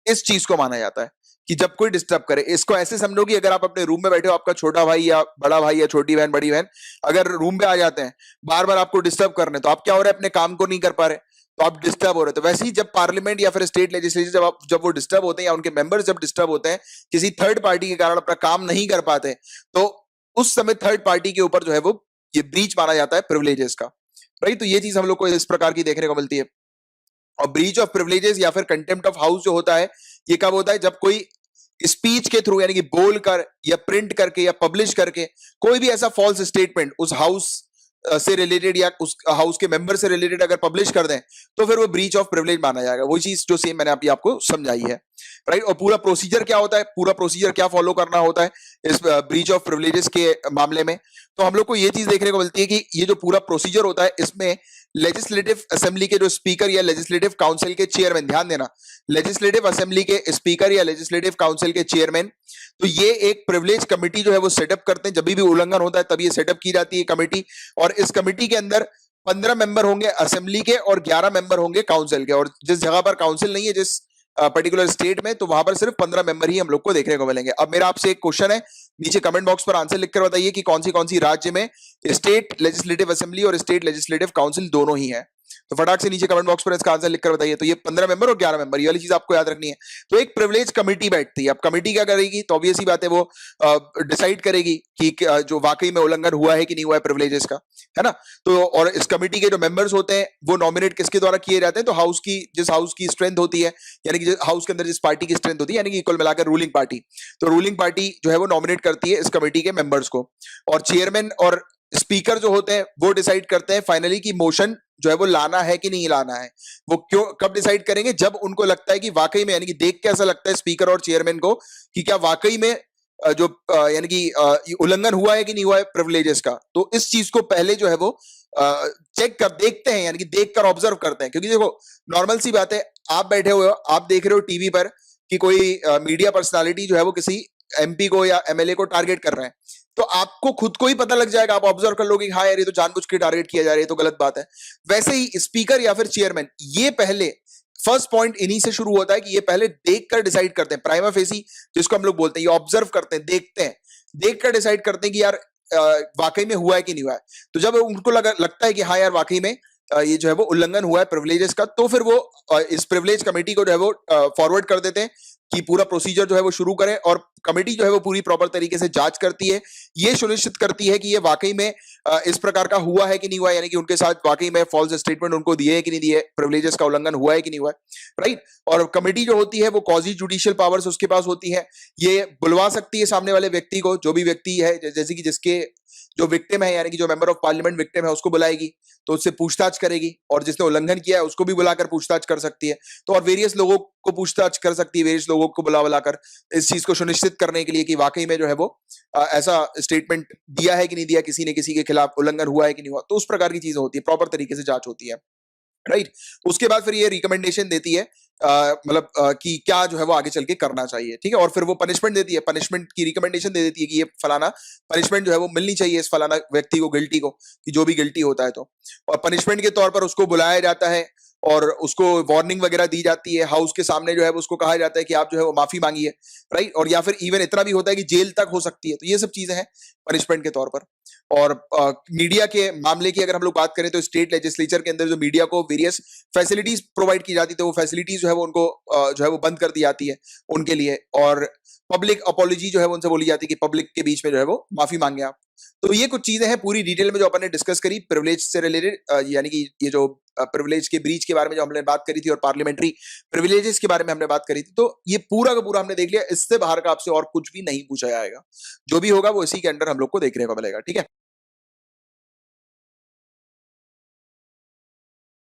इस चीज को माना जाता है कि जब कोई डिस्टर्ब करे। इसको ऐसे समझो कि अगर आप अपने रूम में बैठे हो, आपका छोटा भाई या बड़ा भाई या छोटी बहन बड़ी बहन अगर रूम पे आ जाते हैं, बार बार आपको डिस्टर्ब करने, तो आप क्या हो रहे हैं, अपने काम को नहीं कर पा रहे, तो आप डिस्टर्ब हो रहे। तो वैसे ही जब पार्लियामेंट या फिर स्टेट लेजिस्लेचर जब वो डिस्टर्ब होते हैं, या उनके मेंबर्स जब डिस्टर्ब होते हैं, किसी थर्ड पार्टी के कारण अपना काम नहीं कर पाते, तो उस समय थर्ड पार्टी के ऊपर जो है वो ये ब्रीच माना जाता है प्रिविलेजेस का, राइट। तो ये चीज हम लोग को इस प्रकार की देखने को मिलती है। और ब्रीच ऑफ प्रिविलेजेस या फिर कंटेम्प्ट ऑफ हाउस जो होता है, ये कब होता है, जब कोई स्पीच के थ्रू, यानी कि बोलकर या प्रिंट करके या पब्लिश करके कोई भी ऐसा फॉल्स स्टेटमेंट उस हाउस से रिलेटेड या उस हाउस के मेंबर से रिलेटेड अगर पब्लिश कर दें, तो फिर वो ब्रीच ऑफ प्रिविलेज माना जाएगा। वो चीज जो सेम मैंने अभी आपको समझाई है, राइट। और पूरा प्रोसीजर क्या होता है, पूरा प्रोसीजर क्या फॉलो करना होता है इस ब्रीच ऑफ प्रिविलेजेस के मामले में, तो हम लोग को ये चीज देखने को मिलती है कि ये जो पूरा प्रोसीजर होता है, इसमें लेजिस्लेटिव असेंबली के जो स्पीकर या लेजिस्लेटिव काउंसिल के चेयरमैन, ध्यान देना, लेजिस्लेटिव असेंबली के स्पीकर या लेजिस्लेटिव काउंसिल के चेयरमैन, तो ये एक प्रिविलेज कमेटी जो है वो सेटअप करते हैं। जब भी उल्लंघन होता है तब ये सेटअप की जाती है कमेटी, और इस कमेटी के अंदर 15 मेंबर होंगे असेंबली के और 11 मेंबर होंगे काउंसिल के। और जिस जगह पर काउंसिल नहीं है, जिस पर्टिकुलर स्टेट में, तो वहां पर सिर्फ 15 मेंबर ही हम लोग को देखने को मिलेंगे। अब मेरा आपसे एक क्वेश्चन है, नीचे कमेंट बॉक्स पर आंसर लिखकर बताइए कि कौन सी राज्य में स्टेट लेजिस्लेटिव असेंबली और स्टेट लेजिस्लेटिव काउंसिल दोनों ही है। तो फटाक से नीचे कमेंट बॉक्स पर इसका आंसर लिखकर बताइए। तो ये 15 मेंबर और 11 मेंबर, ये वाली चीज आपको याद रखनी है। तो एक प्रिविलेज कमेटी बैठती है। अब कमेटी क्या करेगी, तो ऑब्वियस ही बात है, वो डिसाइड करेगी कि जो वाकई में उल्लंघन हुआ है कि नहीं हुआ है प्रिविलेजेस का, है ना। तो और इस कमेटी के जो मेंबर्स होते हैं वो नॉमिनेट किसके द्वारा किए जाते हैं, तो हाउस की, जिस हाउस की स्ट्रेंथ होती है, यानी कि हाउस के अंदर जिस पार्टी की स्ट्रेंथ होती है, यानी कि इक्वल मिलाकर रूलिंग पार्टी, तो रूलिंग पार्टी जो है वो नॉमिनेट करती है इस कमेटी के मेंबर्स को। और चेयरमैन और स्पीकर जो होते हैं वो डिसाइड करते हैं फाइनली कि मोशन जो है वो लाना है कि नहीं लाना है, वो क्यों कब डिसाइड करेंगे, जब उनको लगता है कि वाकई में, यानी कि देख के ऐसा लगता है स्पीकर और चेयरमैन को कि क्या वाकई में जो यानी कि उल्लंघन हुआ है कि नहीं हुआ है प्रिविलेजेस का। तो इस चीज को पहले जो है वो चेक कर देखते हैं, यानी कि देख कर ऑब्जर्व करते हैं। क्योंकि देखो नॉर्मल सी बात है, आप बैठे हुए हो, आप देख रहे हो टीवी पर कि कोई मीडिया पर्सनालिटी जो है वो किसी एमपी को या एमएलए को टारगेट कर रहे हैं, तो आपको खुद को ही पता लग जाएगा, आप ऑब्जर्व कर लोगे हाँ यार ये तो जानबूझ के टारगेट किया जा रहा है, ये तो गलत बात है। वैसे ही स्पीकर या फिर चेयरमैन, ये पहले फर्स्ट पॉइंट इन्हीं से शुरू होता है कि ये पहले देखकर डिसाइड करते हैं, प्राइमा फेसी जिसको हम लोग बोलते हैं, ये ऑब्जर्व करते हैं, देखते हैं, देखकर डिसाइड करते हैं कि यार वाकई में हुआ है कि नहीं हुआ है। तो जब उनको लगता है कि हाँ यार वाकई में ये जो है वो उल्लंघन हुआ है प्रिविलेजेस का, तो फिर वो इस प्रिविलेज कमेटी को जो है वो फॉरवर्ड कर देते हैं कि पूरा प्रोसीजर जो है वो शुरू करें, और कमेटी जो है वो पूरी प्रॉपर तरीके से जांच करती है, ये सुनिश्चित करती है कि ये वाकई में इस प्रकार का हुआ है कि नहीं हुआ है, यानी कि उनके साथ वाकई में फॉल्स स्टेटमेंट उनको दिए है कि नहीं दिए, प्रिविलेजेस का उल्लंघन हुआ है कि नहीं हुआ है, राइट। और कमेटी जो होती है वो क्वाजी जुडिशियल पावर्स उसके पास होती है, ये बुलवा सकती है सामने वाले व्यक्ति को, जो भी व्यक्ति है, जैसे कि जिसके जो विक्टिम है, यानी कि जो मेंबर ऑफ पार्लियामेंट विक्टिम है, उसको बुलाएगी, तो उससे पूछताछ करेगी, और जिसने उल्लंघन किया है उसको भी बुलाकर पूछताछ कर सकती है। तो और वेरियस लोगों को पूछताछ कर सकती है, वेरियस लोगों को बुलाकर इस चीज को सुनिश्चित करने के लिए कि वाकई में जो है वो ऐसा स्टेटमेंट दिया है कि नहीं दिया, किसी ने किसी के खिलाफ उल्लंघन हुआ है कि नहीं हुआ। तो उस प्रकार की चीजें होती है, प्रॉपर तरीके से जांच होती है, राइट। उसके बाद फिर ये रिकमेंडेशन देती है मतलब कि क्या जो है वो आगे चल के करना चाहिए, ठीक है। और फिर वो पनिशमेंट देती है, पनिशमेंट की रिकमेंडेशन दे देती है कि ये फलाना पनिशमेंट जो है वो मिलनी चाहिए इस फलाना व्यक्ति को, गिल्टी को, कि जो भी गिल्टी होता है। तो और पनिशमेंट के तौर पर उसको बुलाया जाता है और उसको वार्निंग वगैरह दी जाती है, हाउस के सामने जो है उसको कहा जाता है कि आप जो है वो माफी मांगिए, राइट। और या फिर इवन इतना भी होता है कि जेल तक हो सकती है। तो ये सब चीजें हैं पनिशमेंट के तौर पर। और मीडिया के मामले की अगर हम लोग बात करें तो स्टेट लेजिस्लेचर के अंदर जो मीडिया को वेरियस फैसिलिटीज प्रोवाइड की जाती थी, वो फैसिलिटीज जो है वो उनको जो है वो बंद कर दी जाती है उनके लिए। और पब्लिक अपॉलॉजी जो है वो उनसे बोली जाती है कि पब्लिक के बीच में जो है वो माफी मांगे आप। तो ये कुछ चीजें हैं पूरी डिटेल में जो अपन ने डिस्कस करी प्रिविलेज से रिलेटेड, यानी कि ये जो प्रिविलेज के ब्रीच के बारे में जो हमने बात करी थी और पार्लियामेंट्री प्रिविलेजेस के बारे में हमने बात करी थी। तो ये पूरा का पूरा हमने देख लिया, इससे बाहर का आपसे और कुछ भी नहीं पूछा जाएगा, जो भी होगा वो इसी के अंडर हम लोग को देखने को मिलेगा, ठीक है।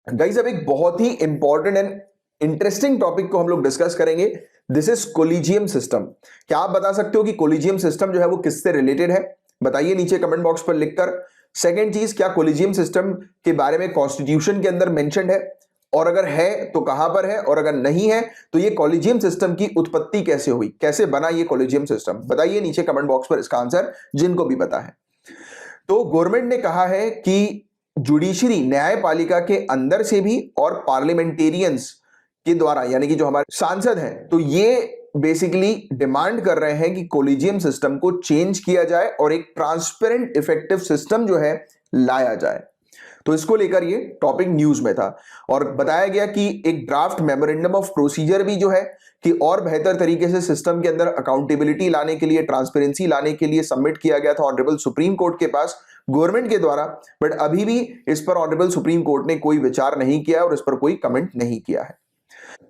गाइस अब एक बहुत ही इंपॉर्टेंट एंड इंटरेस्टिंग टॉपिक को हम लोग डिस्कस करेंगे। This is collegium system. क्या आप बता सकते हो कि कोलिजियम सिस्टम जो है वो किससे रिलेटेड है? बताइए नीचे कमेंट बॉक्स पर लिखकर। सेकंड चीज, क्या कोलिजियम सिस्टम के बारे में कॉन्स्टिट्यूशन के अंदर मेंशन्ड है, और अगर है तो कहां पर है, और अगर नहीं है तो ये कोलिजियम सिस्टम की उत्पत्ति कैसे हुई, कैसे बना ये कोलिजियम सिस्टम? बताइए नीचे कमेंट बॉक्स पर इसका आंसर, जिनको भी पता है। तो गवर्नमेंट ने कहा है कि जुडिशरी न्यायपालिका के अंदर से भी और पार्लियामेंटेरियंस के द्वारा, यानी कि जो हमारे सांसद हैं, तो ये बेसिकली डिमांड कर रहे हैं कि कोलिजियम सिस्टम को चेंज किया जाए और एक ट्रांसपेरेंट इफेक्टिव सिस्टम जो है लाया जाए। तो इसको लेकर ये टॉपिक न्यूज में था और बताया गया कि एक ड्राफ्ट मेमोरेंडम ऑफ प्रोसीजर भी जो है कि और बेहतर तरीके से सिस्टम के अंदर अकाउंटेबिलिटी लाने के लिए, ट्रांसपेरेंसी लाने के लिए सबमिट किया गया था ऑनरेबल सुप्रीम कोर्ट के पास गवर्नमेंट के द्वारा। बट अभी भी इस पर ऑनरेबल सुप्रीम कोर्ट ने कोई विचार नहीं किया और इस पर कोई कमेंट नहीं किया है।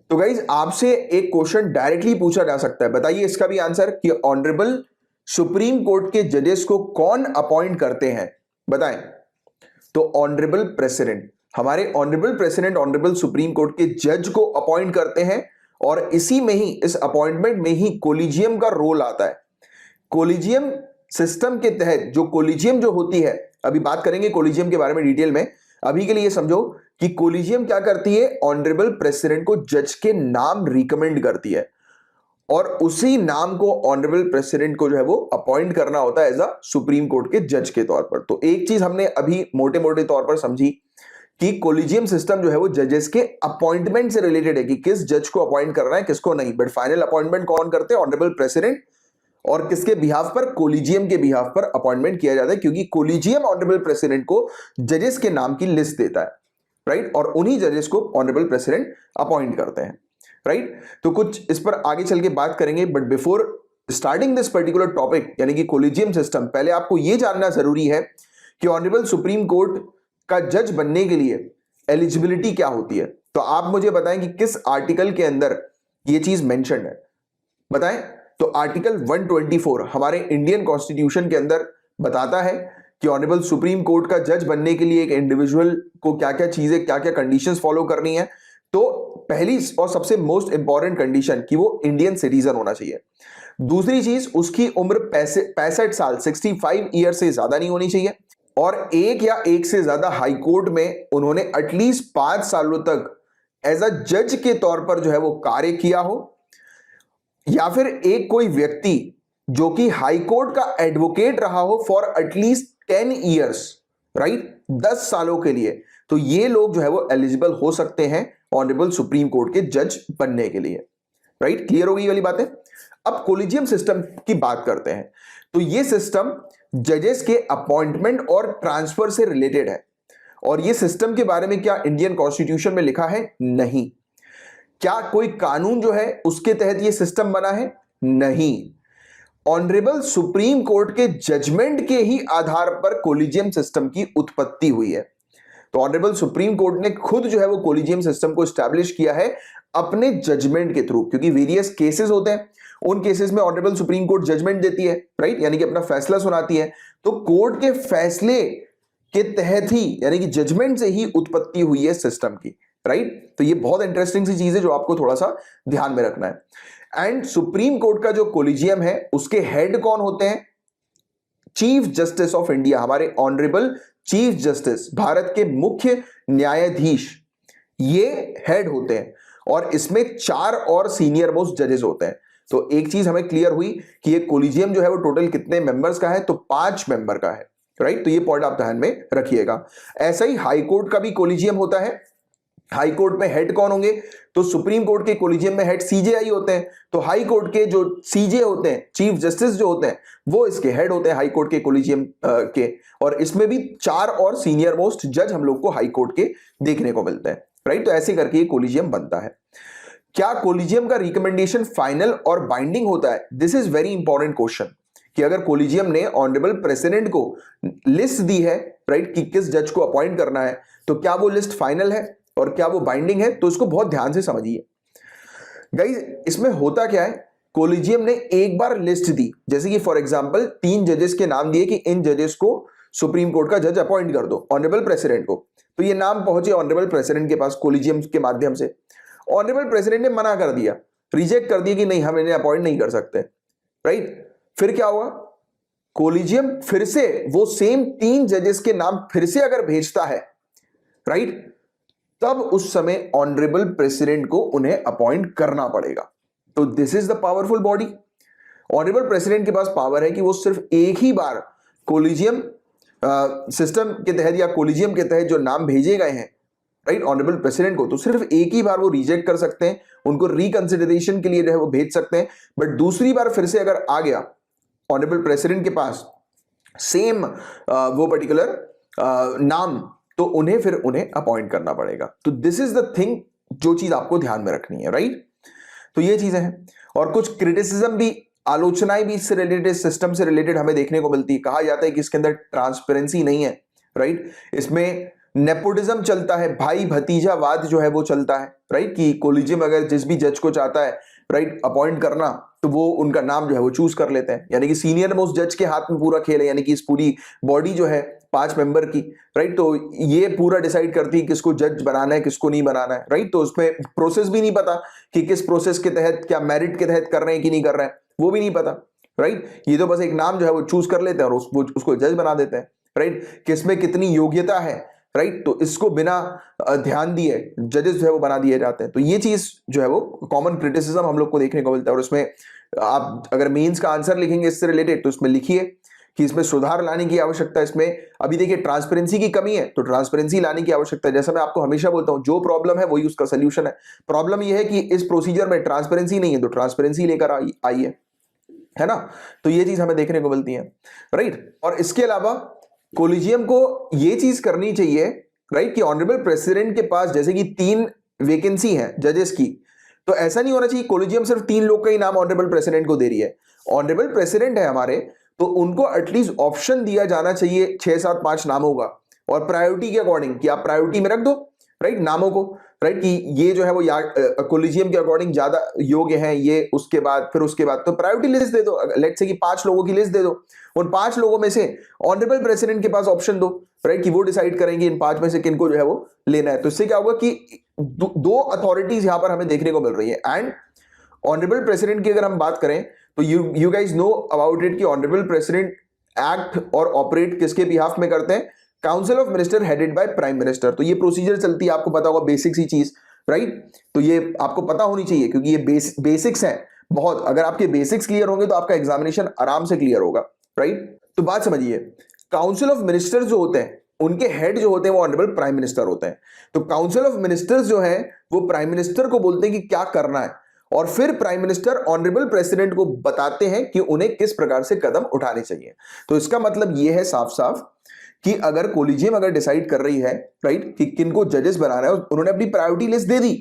तो गाइज आपसे एक क्वेश्चन डायरेक्टली पूछा जा सकता है, बताइए इसका भी आंसर, कि ऑनरेबल सुप्रीम कोर्ट के जजेस को कौन अपॉइंट करते हैं? बताएं। तो ऑनरेबल प्रेसिडेंट, हमारे honourable president honourable supreme court के जज को अपॉइंट करते हैं, और इसी में ही, इस अपॉइंटमेंट में ही कोलिजियम का रोल आता है। कोलिजियम सिस्टम के तहत जो कोलिजियम जो होती है, अभी बात करेंगे कोलिजियम के बारे में डिटेल में, अभी के लिए समझो कि कोलिजियम क्या करती है, ऑनरेबल प्रेसिडेंट को जज के नाम रिकमेंड करती है, और उसी नाम को ऑनरेबल प्रेसिडेंट को जो है वो अपॉइंट करना होता है एज अ सुप्रीम कोर्ट के जज के तौर पर। तो एक चीज हमने अभी मोटे मोटे तौर पर समझी कि कोलिजियम सिस्टम जो है वो जजेस के अपॉइंटमेंट से रिलेटेड है, कि किस जज को अपॉइंट करना है, किसको नहीं। बट फाइनल अपॉइंटमेंट कौन करते हैं? Honourable president. और किसके बिहाफ पर? कोलिजियम के बिहाफ पर अपॉइंटमेंट किया जाता है, क्योंकि कोलिजियम ऑनरेबल प्रेसिडेंट को जजेस के नाम की लिस्ट देता है, राइट। और उन्हीं जजेस को ऑनरेबल प्रेसिडेंट अपॉइंट करते हैं, राइट। तो कुछ इस पर आगे चल के बात करेंगे, but before starting this particular topic यानी कि कोलिजियम सिस्टम, पहले आपको यह जानना जरूरी है कि ऑनरेबल सुप्रीम कोर्ट का जज बनने के लिए एलिजिबिलिटी क्या होती है। तो आप मुझे बताएं कि किस आर्टिकल के अंदर यह चीज मेंशन है, बताएं। तो आर्टिकल 124 हमारे इंडियन कॉन्स्टिट्यूशन के अंदर बताता है कि ऑनरेबल सुप्रीम कोर्ट का जज बनने के लिए एक इंडिविजुअल को क्या क्या चीजें, क्या क्या कंडीशंस फॉलो करनी है। तो पहली और सबसे मोस्ट इंपॉर्टेंट कंडीशन कि वो इंडियन सिटीजन होना चाहिए। दूसरी चीज, उसकी उम्र 65 साल 65 ईयर से ज्यादा नहीं होनी चाहिए, और एक या एक से ज्यादा हाई कोर्ट में उन्होंने एटलीस्ट 5 सालों तक एज अ जज के तौर पर जो है वो कार्य किया हो, या फिर एक कोई व्यक्ति जो कि हाई कोर्ट का एडवोकेट रहा हो फॉर एटलीस्ट 10 ईयर्स, राइट, 10 सालों के लिए। तो ये लोग जो है वो एलिजिबल हो सकते हैं ऑनरेबल सुप्रीम कोर्ट के जज बनने के लिए, राइट। क्लियर हो गई ये वाली बातें। अब कोलिजियम सिस्टम की बात करते हैं। तो ये सिस्टम जजेस के अपॉइंटमेंट और ट्रांसफर से रिलेटेड है, और ये सिस्टम के बारे में क्या इंडियन कॉन्स्टिट्यूशन में लिखा है? नहीं। क्या कोई कानून जो है उसके तहत ये सिस्टम बना है? नहीं। ऑनरेबल सुप्रीम कोर्ट के जजमेंट के ही आधार पर कोलिजियम सिस्टम की उत्पत्ति हुई है। तो ऑनरेबल सुप्रीम कोर्ट ने खुद जो है वो कोलिजियम सिस्टम को एस्टैब्लिश किया है अपने जजमेंट के थ्रू, क्योंकि वेरियस केसेस होते हैं, उन केसेस में ऑनरेबल सुप्रीम कोर्ट जजमेंट देती है, राइट, यानी कि अपना फैसला सुनाती है। तो कोर्ट के फैसले के तहत ही, यानी कि जजमेंट से ही उत्पत्ति हुई है सिस्टम की, राइट। तो ये बहुत इंटरेस्टिंग सी चीज है जो आपको थोड़ा सा ध्यान में रखना है। एंड सुप्रीम कोर्ट का जो कोलिजियम है उसके हेड कौन होते हैं? चीफ जस्टिस ऑफ इंडिया, हमारे ऑनरेबल चीफ जस्टिस, भारत के मुख्य न्यायाधीश, ये हेड होते हैं, और इसमें 4 और सीनियर मोस्ट जजेस होते हैं। तो एक चीज हमें क्लियर हुई कि ये कोलिजियम जो है वो टोटल कितने मेंबर्स का है? तो 5 मेंबर का है, राइट। तो ये पॉइंट आप ध्यान में रखिएगा। ऐसा ही हाई कोर्ट का भी कोलिजियम होता है। हाई कोर्ट में हेड कौन होंगे? तो सुप्रीम कोर्ट के कोलिजियम में हेड सीजेआई होते हैं, तो हाई कोर्ट के जो सीजे होते हैं, चीफ जस्टिस जो होते हैं, वो इसके हेड होते हैं हाई कोर्ट के कोलिजियम के। और इसमें भी 4 और सीनियर मोस्ट जज हम लोग को हाई कोर्ट के देखने को मिलते हैं, राइट। तो ऐसे करके ये कोलिजियम बनता है। क्या कोलिजियम का रिकमेंडेशन फाइनल और बाइंडिंग होता है? This is very important question, कि अगर कोलिजियम ने ऑनरेबल प्रेसिडेंट को लिस्ट दी है, राइट, कि किस जज को अपॉइंट करना है, तो क्या वो लिस्ट फाइनल है और क्या वो बाइंडिंग है? तो इसको बहुत ध्यान से समझिए गाइस। इसमें होता क्या है, कोलिजियम ने एक बार लिस्ट दी, जैसे कि फॉर एग्जांपल 3 जजेस के नाम दिए कि इन जजेस को सुप्रीम कोर्ट का जज अपॉइंट कर दो ऑनरेबल प्रेसिडेंट को। तो ये नाम पहुंचे ऑनरेबल प्रेसिडेंट के पास कोलिजियम के माध्यम से। ऑनरेबल प्रेसिडेंट ने मना कर दिया, रिजेक्ट कर दिया कि नहीं, हम इन्हें अपॉइंट नहीं कर सकते, राइट। फिर क्या हुआ? कोलिजियम फिर से वो सेम 3 जजेस के नाम फिर से अगर भेजता है, राइट, तब उस समय ऑनरेबल प्रेसिडेंट को उन्हें अपॉइंट करना पड़ेगा। तो this is the powerful body. Honourable president के पास पावर है कि वो सिर्फ एक ही बार कोलिजियम सिस्टम के तहत या कोलिजियम के तहत जो नाम भेजे गए हैं, राइट, ऑनरेबल प्रेसिडेंट को, तो सिर्फ एक ही बार वो रिजेक्ट कर सकते हैं, उनको रिकंसिडरेशन के लिए जो है वो भेज सकते हैं। बट दूसरी बार फिर से अगर आ गया ऑनरेबल प्रेसिडेंट के पास सेम वो पर्टिकुलर नाम, तो उन्हें अपॉइंट करना पड़ेगा। तो दिस इज द थिंग जो चीज आपको ध्यान में रखनी है, राइट। तो ये चीजें हैं, और कुछ क्रिटिसिज्म भी, आलोचनाएं भी इससे रिलेटेड, सिस्टम से रिलेटेड हमें देखने को मिलती है। कहा जाता है कि इसके अंदर ट्रांसपेरेंसी नहीं है, राइट। इसमें नेपोटिज्म चलता है, भाई भतीजावाद जो है वो चलता है, राइट, कि कोलिजियम अगर जिस भी जज को चाहता है, राइट, अपॉइंट करना, तो वो उनका नाम जो है वो चूज कर लेते हैं, यानी कि सीनियर मोस्ट जज के हाथ में पूरा खेल है, यानी कि इस पूरी बॉडी जो है 5 मेंबर की, राइट, तो ये पूरा डिसाइड करती है किसको जज बनाना है, किसको नहीं बनाना है, राइट। तो उसमें प्रोसेस भी नहीं पता कि किस प्रोसेस के तहत, क्या मेरिट के तहत कर रहे हैं कि नहीं कर रहे हैं, वो भी नहीं पता, राइट। ये तो बस एक नाम जो है वो चूज कर लेते हैं और उसको जज बना देते हैं, राइट। किसमें कितनी योग्यता है, राइट, तो इसको बिना ध्यान दिए जजेस जो है वो बना दिए जाते हैं। तो ये चीज जो है वो कॉमन क्रिटिसिज्म हम लोग को देखने को मिलता है। और उसमें आप अगर मेंस का आंसर लिखेंगे इससे रिलेटेड, तो इसमें लिखिए कि इसमें सुधार लाने की आवश्यकता है। इसमें अभी देखिए ट्रांसपेरेंसी की कमी है, तो ट्रांसपेरेंसी लाने की आवश्यकता है। जैसा मैं आपको हमेशा बोलता हूं, जो प्रॉब्लम है वही उसका सोल्यूशन है। प्रॉब्लम यह है कि इस प्रोसीजर में ट्रांसपेरेंसी नहीं है, तो ट्रांसपेरेंसी लेकर आइए, है ना। तो ये चीज हमें देखने को मिलती है, राइट। और इसके अलावा कोलिजियम को ये चीज करनी चाहिए, राइट, कि ऑनरेबल प्रेसिडेंट के पास जैसे कि 3 वैकेंसी है जजेस की, तो ऐसा नहीं होना चाहिए कोलिजियम सिर्फ 3 लोग का ही नाम ऑनरेबल प्रेसिडेंट को दे रही है। ऑनरेबल प्रेसिडेंट है हमारे, तो उनको एटलीस्ट ऑप्शन दिया जाना चाहिए 6, 7, 5 नामों का, और प्रायोरिटी के अकॉर्डिंग कि आप प्रायोरिटी में रख दो, राइट, नामों को। राइट, कि ये जो है वो कोलिजियम के अकॉर्डिंग ज्यादा योग्य हैं, ये उसके बाद तो प्रायोरिटी लिस्ट दे दो। लेट्स से कि 5 लोगों की लिस्ट दे दो, उन 5 लोगों में से ऑनरेबल प्रेसिडेंट के पास ऑप्शन दो, राइट, कि वो डिसाइड करेंगे इन 5 में से किनको जो है वो लेना है। तो इससे क्या होगा कि दो अथॉरिटीज यहां पर हमें देखने को मिल रही है। एंड ऑनरेबल प्रेसिडेंट की अगर हम बात करें तो you guys know about it कि ऑनरेबल प्रेसिडेंट एक्ट और ऑपरेट किसके बिहाफ में करते हैं? Council of minister headed by prime minister. तो ये प्रोसीजर चलती है, आपको पता होगा, बेसिक सी चीज, राइट। तो ये आपको पता होनी चाहिए क्योंकि ये बेसिक्स हैं बहुत। अगर आपके बेसिक्स क्लियर होंगे तो आपका एग्जामिनेशन आराम से क्लियर होगा, राइट। तो बात समझिए, काउंसिल ऑफ मिनिस्टर्स जो होते हैं उनके हेड जो होते हैं वो ऑनरेबल प्राइम मिनिस्टर होते हैं। तो काउंसिल ऑफ मिनिस्टर्स जो है वो प्राइम मिनिस्टर को बोलते हैं कि क्या करना है, और फिर प्राइम मिनिस्टर ऑनरेबल प्रेसिडेंट को बताते हैं कि उन्हें किस प्रकार से कदम उठाने चाहिए। तो इसका मतलब यह है साफ साफ कि अगर कोलिजियम अगर डिसाइड कर रही है, राइट, कि किनको जजेस बनाना है, उन्होंने अपनी प्रायोरिटी लिस्ट दे दी,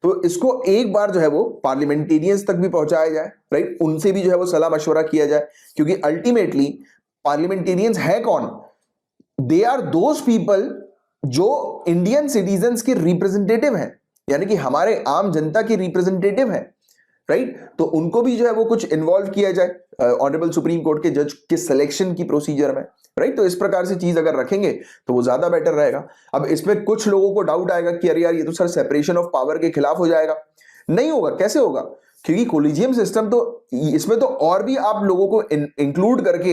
तो इसको एक बार जो है वो पार्लियामेंटेरियंस तक भी पहुंचाया जाए, राइट, उनसे भी जो है वो सलाह मशवरा किया जाए, क्योंकि अल्टीमेटली पार्लियामेंटेरियंस है कौन? दे आर दोज पीपल जो इंडियन सिटीजन्स के रिप्रेजेंटेटिव हैं, यानी कि हमारे आम जनता की रिप्रेजेंटेटिव है, राइट। तो उनको भी जो है वो कुछ इन्वॉल्व किया जाए ऑनरेबल सुप्रीम कोर्ट के जज के सिलेक्शन की प्रोसीजर में, राइट। तो इस प्रकार से चीज अगर रखेंगे तो वो ज्यादा बेटर रहेगा। अब इसमें कुछ लोगों को डाउट आएगा कि अरे यार ये तो सर सेपरेशन ऑफ पावर के खिलाफ हो जाएगा। नहीं होगा, कैसे होगा? क्योंकि कोलिजियम सिस्टम तो इसमें तो और भी आप लोगों को इंक्लूड करके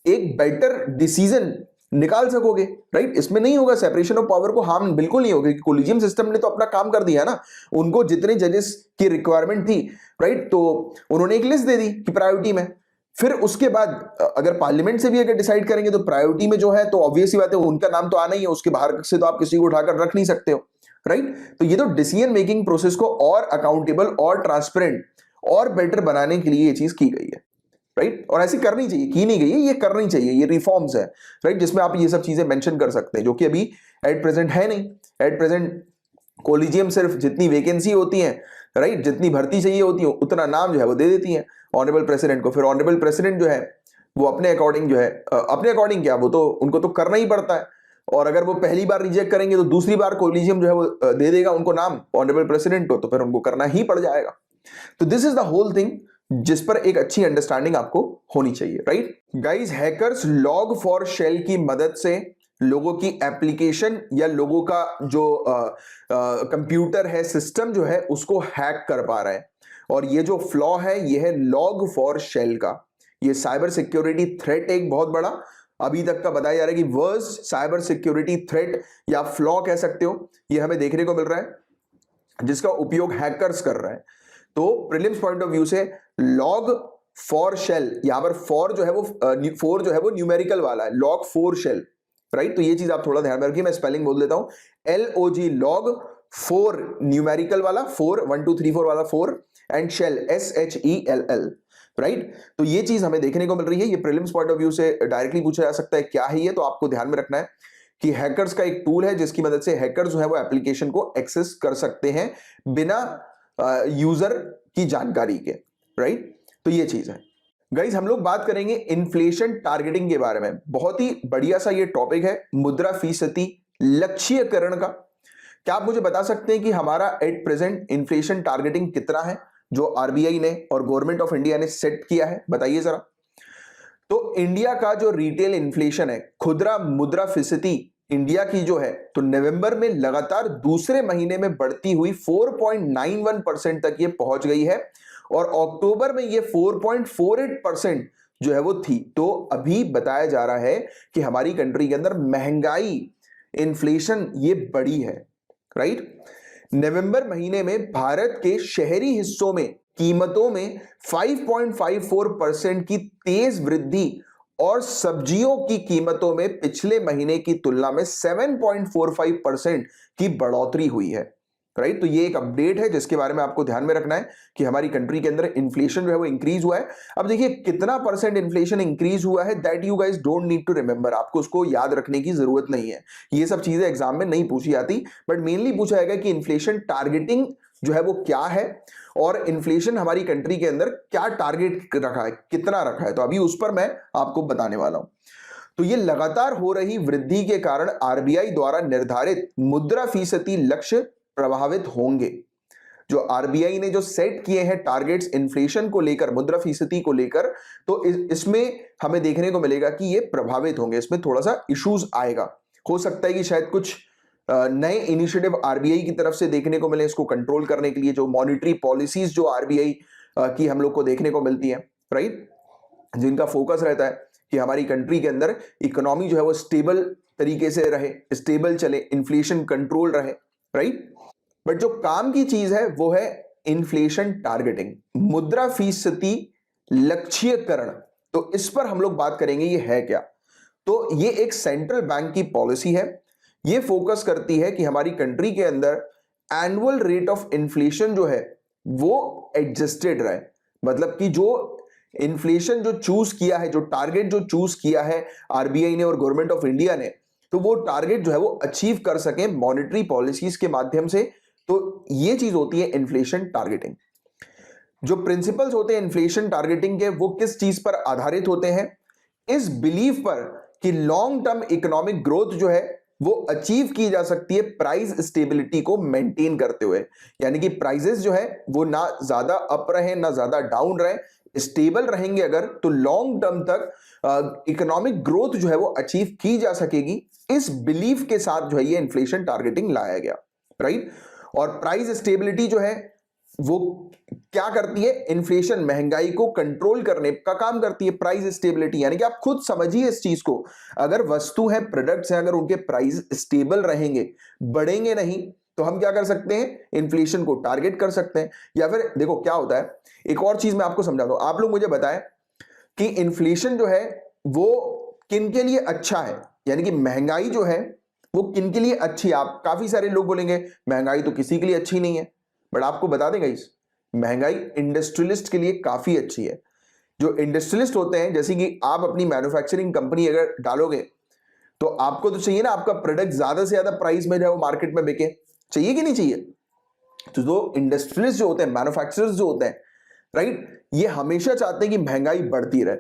एक बेटर डिसीजन निकाल सकोगे, राइट। इसमें नहीं होगा, सेपरेशन ऑफ पावर को हार्म बिल्कुल नहीं होगा, क्योंकि कोलिजियम सिस्टम ने तो अपना काम कर दिया ना। उनको जितने जजेस की रिक्वायरमेंट थी, राइट, तो उन्होंने एक लिस्ट दे दी कि प्रायोरिटी में। फिर उसके बाद अगर पार्लियामेंट से भी अगर डिसाइड करेंगे तो प्रायोरिटी में जो है तो ऑब्वियस ही बात है उनका नाम तो आना ही है, उसके बाहर से तो आप किसी को उठाकर रख नहीं सकते हो, राइट। तो ये तो डिसीजन मेकिंग प्रोसेस को और अकाउंटेबल और ट्रांसपेरेंट और बेटर बनाने के लिए ये चीज की गई है, राइट। और ऐसी करनी चाहिए, की नहीं गई है, ये करनी चाहिए, ये रिफॉर्म्स है, राइट, जिसमें आप ये सब चीजें मेंशन कर सकते हैं, जो कि अभी एट प्रेजेंट है नहीं। एट प्रेजेंट कोलिजियम सिर्फ जितनी वैकेंसी होती है, राइट, जितनी भर्ती चाहिए होती है उतना नाम जो है वो दे देती है ऑनरेबल प्रेसिडेंट को। फिर ऑनरेबल प्रेसिडेंट जो है वो अपने अकॉर्डिंग जो है अपने अकॉर्डिंग क्या, वो तो उनको तो करना ही पड़ता है। और अगर वो पहली बार रिजेक्ट करेंगे तो दूसरी बार कोलिजियम जो है वो दे देगा उनको नाम ऑनरेबल प्रेसिडेंट को, तो फिर उनको करना ही पड़ जाएगा। तो this is the whole thing जिस पर एक अच्छी अंडरस्टैंडिंग आपको होनी चाहिए, right guys. Hackers log for shell की मदद से लोगों की एप्लीकेशन या लोगों का जो कंप्यूटर है, सिस्टम जो है, उसको हैक कर पा रहा है। और ये जो फ्लॉ है ये है लॉग फॉर शेल का। ये साइबर सिक्योरिटी थ्रेट एक बहुत बड़ा अभी तक का बताया जा रहा है कि वर्स्ट साइबर सिक्योरिटी थ्रेट या फ्लॉ कह सकते हो, ये हमें देखने को मिल रहा है, जिसका उपयोग हैकर्स कर रहे हैं। तो प्रीलिम्स पॉइंट ऑफ व्यू से लॉग फॉर शेल, यहां पर फॉर जो है वो फोर जो है वो न्यूमेरिकल वाला है, लॉग फॉर शेल, राइट। तो ये चीज आप थोड़ा ध्यान में रखिए, मैं स्पेलिंग बोल देता हूं, LOG लॉग, 4 न्यूमेरिकल वाला, 4 1 2 3 4 वाला 4, एंड शेल SHELL, राइट। तो ये चीज हमें देखने को मिल रही है। ये प्रीलिम्स पॉइंट ऑफ व्यू से डायरेक्टली पूछा जा सकता है क्या है ये, तो आपको ध्यान में रखना है कि हैकर्स का एक टूल है जिसकी मदद से हैकर्स जो है वो एप्लीकेशन को एक्सेस कर सकते हैं बिना यूजर की जानकारी के, राइट। तो ये चीज है गाइज। हम लोग बात करेंगे इन्फ्लेशन टारगेटिंग के बारे में। बहुत ही बढ़िया सा ये टॉपिक है, मुद्रास्फीति लक्ष्यकरण का। क्या आप मुझे बता सकते हैं कि हमारा एट प्रेजेंट इन्फ्लेशन टारगेटिंग कितना है जो आरबीआई ने और गवर्नमेंट ऑफ इंडिया ने सेट किया है, बताइए जरा। तो इंडिया का जो रिटेल इन्फ्लेशन है, खुदरा मुद्रास्फीति इंडिया की जो है, तो नवंबर में लगातार दूसरे महीने में बढ़ती हुई 4.91% तक ये पहुंच गई है, और अक्टूबर में ये 4.48% जो है वो थी। तो अभी बताया जा रहा है कि हमारी कंट्री के अंदर महंगाई, इन्फ्लेशन ये बढ़ी है, राइट। नवंबर महीने में भारत के शहरी हिस्सों में कीमतों में 5.54% की तेज वृद्धि, और सब्जियों की कीमतों में पिछले महीने की तुलना में 7.45% की बढ़ोतरी हुई है, राइट। तो ये एक अपडेट है जिसके बारे में आपको ध्यान में रखना है कि हमारी कंट्री के अंदर इन्फ्लेशन जो है वो इंक्रीज हुआ है। अब देखिए कितना परसेंट इन्फ्लेशन इंक्रीज हुआ है, that you guys don't need to remember, आपको उसको याद रखने की जरूरत नहीं है। ये सब चीजें एग्जाम में नहीं पूछी जाती, बट मेनली पूछा जाएगा कि इन्फ्लेशन टारगेटिंग जो है वो क्या है, और इन्फ्लेशन हमारी कंट्री के अंदर क्या टारगेट रखा है, कितना रखा है। तो अभी उस पर मैं आपको बताने वाला हूं। तो ये लगातार हो रही वृद्धि के कारण आरबीआई द्वारा निर्धारित मुद्रास्फीति लक्ष्य प्रभावित होंगे। जो आरबीआई ने जो सेट किए हैं टारगेट्स इन्फ्लेशन को लेकर, मुद्रास्फीति को लेकर, तो इसमें हमें देखने को मिलेगा कि ये प्रभावित होंगे, इसमें थोड़ा सा इश्यूज आएगा। हो सकता है कि शायद कुछ नए इनिशिएटिव आरबीआई की तरफ से देखने को मिले इसको कंट्रोल करने के लिए, जो मॉनेटरी पॉलिसीज जो आरबीआई की हम लोग को देखने को मिलती है, राइट, जिनका फोकस रहता है कि हमारी कंट्री के अंदर इकोनॉमी जो है वो स्टेबल तरीके से रहे, स्टेबल चले, इन्फ्लेशन कंट्रोल रहे, राइट। बट जो काम की चीज है वो है इन्फ्लेशन टारगेटिंग, मुद्रास्फीति लक्ष्यकरण। तो इस पर हम लोग बात करेंगे, ये है क्या। तो ये एक सेंट्रल बैंक की पॉलिसी है, ये फोकस करती है कि हमारी कंट्री के अंदर एनुअल रेट ऑफ इन्फ्लेशन जो है वो एडजस्टेड रहे। मतलब कि जो इन्फ्लेशन जो चूज किया है, जो टारगेट जो चूज किया है आरबीआई ने और गवर्नमेंट ऑफ इंडिया ने, तो वो टारगेट जो है वो अचीव कर सके मॉनेटरी पॉलिसीज के माध्यम से। तो ये चीज होती है इन्फ्लेशन टारगेटिंग। जो प्रिंसिपल्स होते हैं इन्फ्लेशन टारगेटिंग के, वो किस चीज पर आधारित होते हैं? इस बिलीफ पर कि लॉन्ग टर्म इकोनॉमिक ग्रोथ जो है वो अचीव की जा सकती है प्राइस स्टेबिलिटी को मेंटेन करते हुए। यानी कि प्राइसेस जो है वो ना ज्यादा अप रहे ना ज्यादा डाउन रहे, स्टेबल रहेंगे अगर, तो लॉन्ग टर्म तक इकोनॉमिक ग्रोथ जो है वो अचीव की जा सकेगी। इस बिलीफ के साथ जो है ये इन्फ्लेशन टारगेटिंग लाया गया, राइट। और प्राइस स्टेबिलिटी जो है वो क्या करती है? इन्फ्लेशन, महंगाई को कंट्रोल करने का काम करती है प्राइस स्टेबिलिटी। यानी कि आप खुद समझिए इस चीज को, अगर वस्तु है, प्रोडक्ट्स हैं, अगर उनके प्राइस स्टेबल रहेंगे, बढ़ेंगे नहीं, तो हम क्या कर सकते हैं? इन्फ्लेशन को टारगेट कर सकते हैं। या फिर देखो क्या होता है, एक और चीज मैं आपको समझा दूं। आप लोग मुझे बताएं कि इन्फ्लेशन जो है वो किन के लिए अच्छा है, यानी कि महंगाई जो है वो किन के लिए अच्छी है। आप काफी सारे लोग बोलेंगे महंगाई तो किसी के लिए अच्छी नहीं है, बट आपको बता दें गाइस, महंगाई इंडस्ट्रियलिस्ट के लिए काफी अच्छी है। जो इंडस्ट्रियलिस्ट होते हैं, जैसे कि आप अपनी मैन्युफैक्चरिंग कंपनी अगर डालोगे, तो आपको तो चाहिए ना आपका प्रोडक्ट ज्यादा से ज्यादा प्राइस में जो है वो मार्केट में बिके, चाहिए कि नहीं चाहिए? तो जो इंडस्ट्रियलिस्ट जो होते हैं, मैन्युफैक्चरर्स जो होते हैं, राइट, ये हमेशा चाहते हैं कि महंगाई बढ़ती रहे।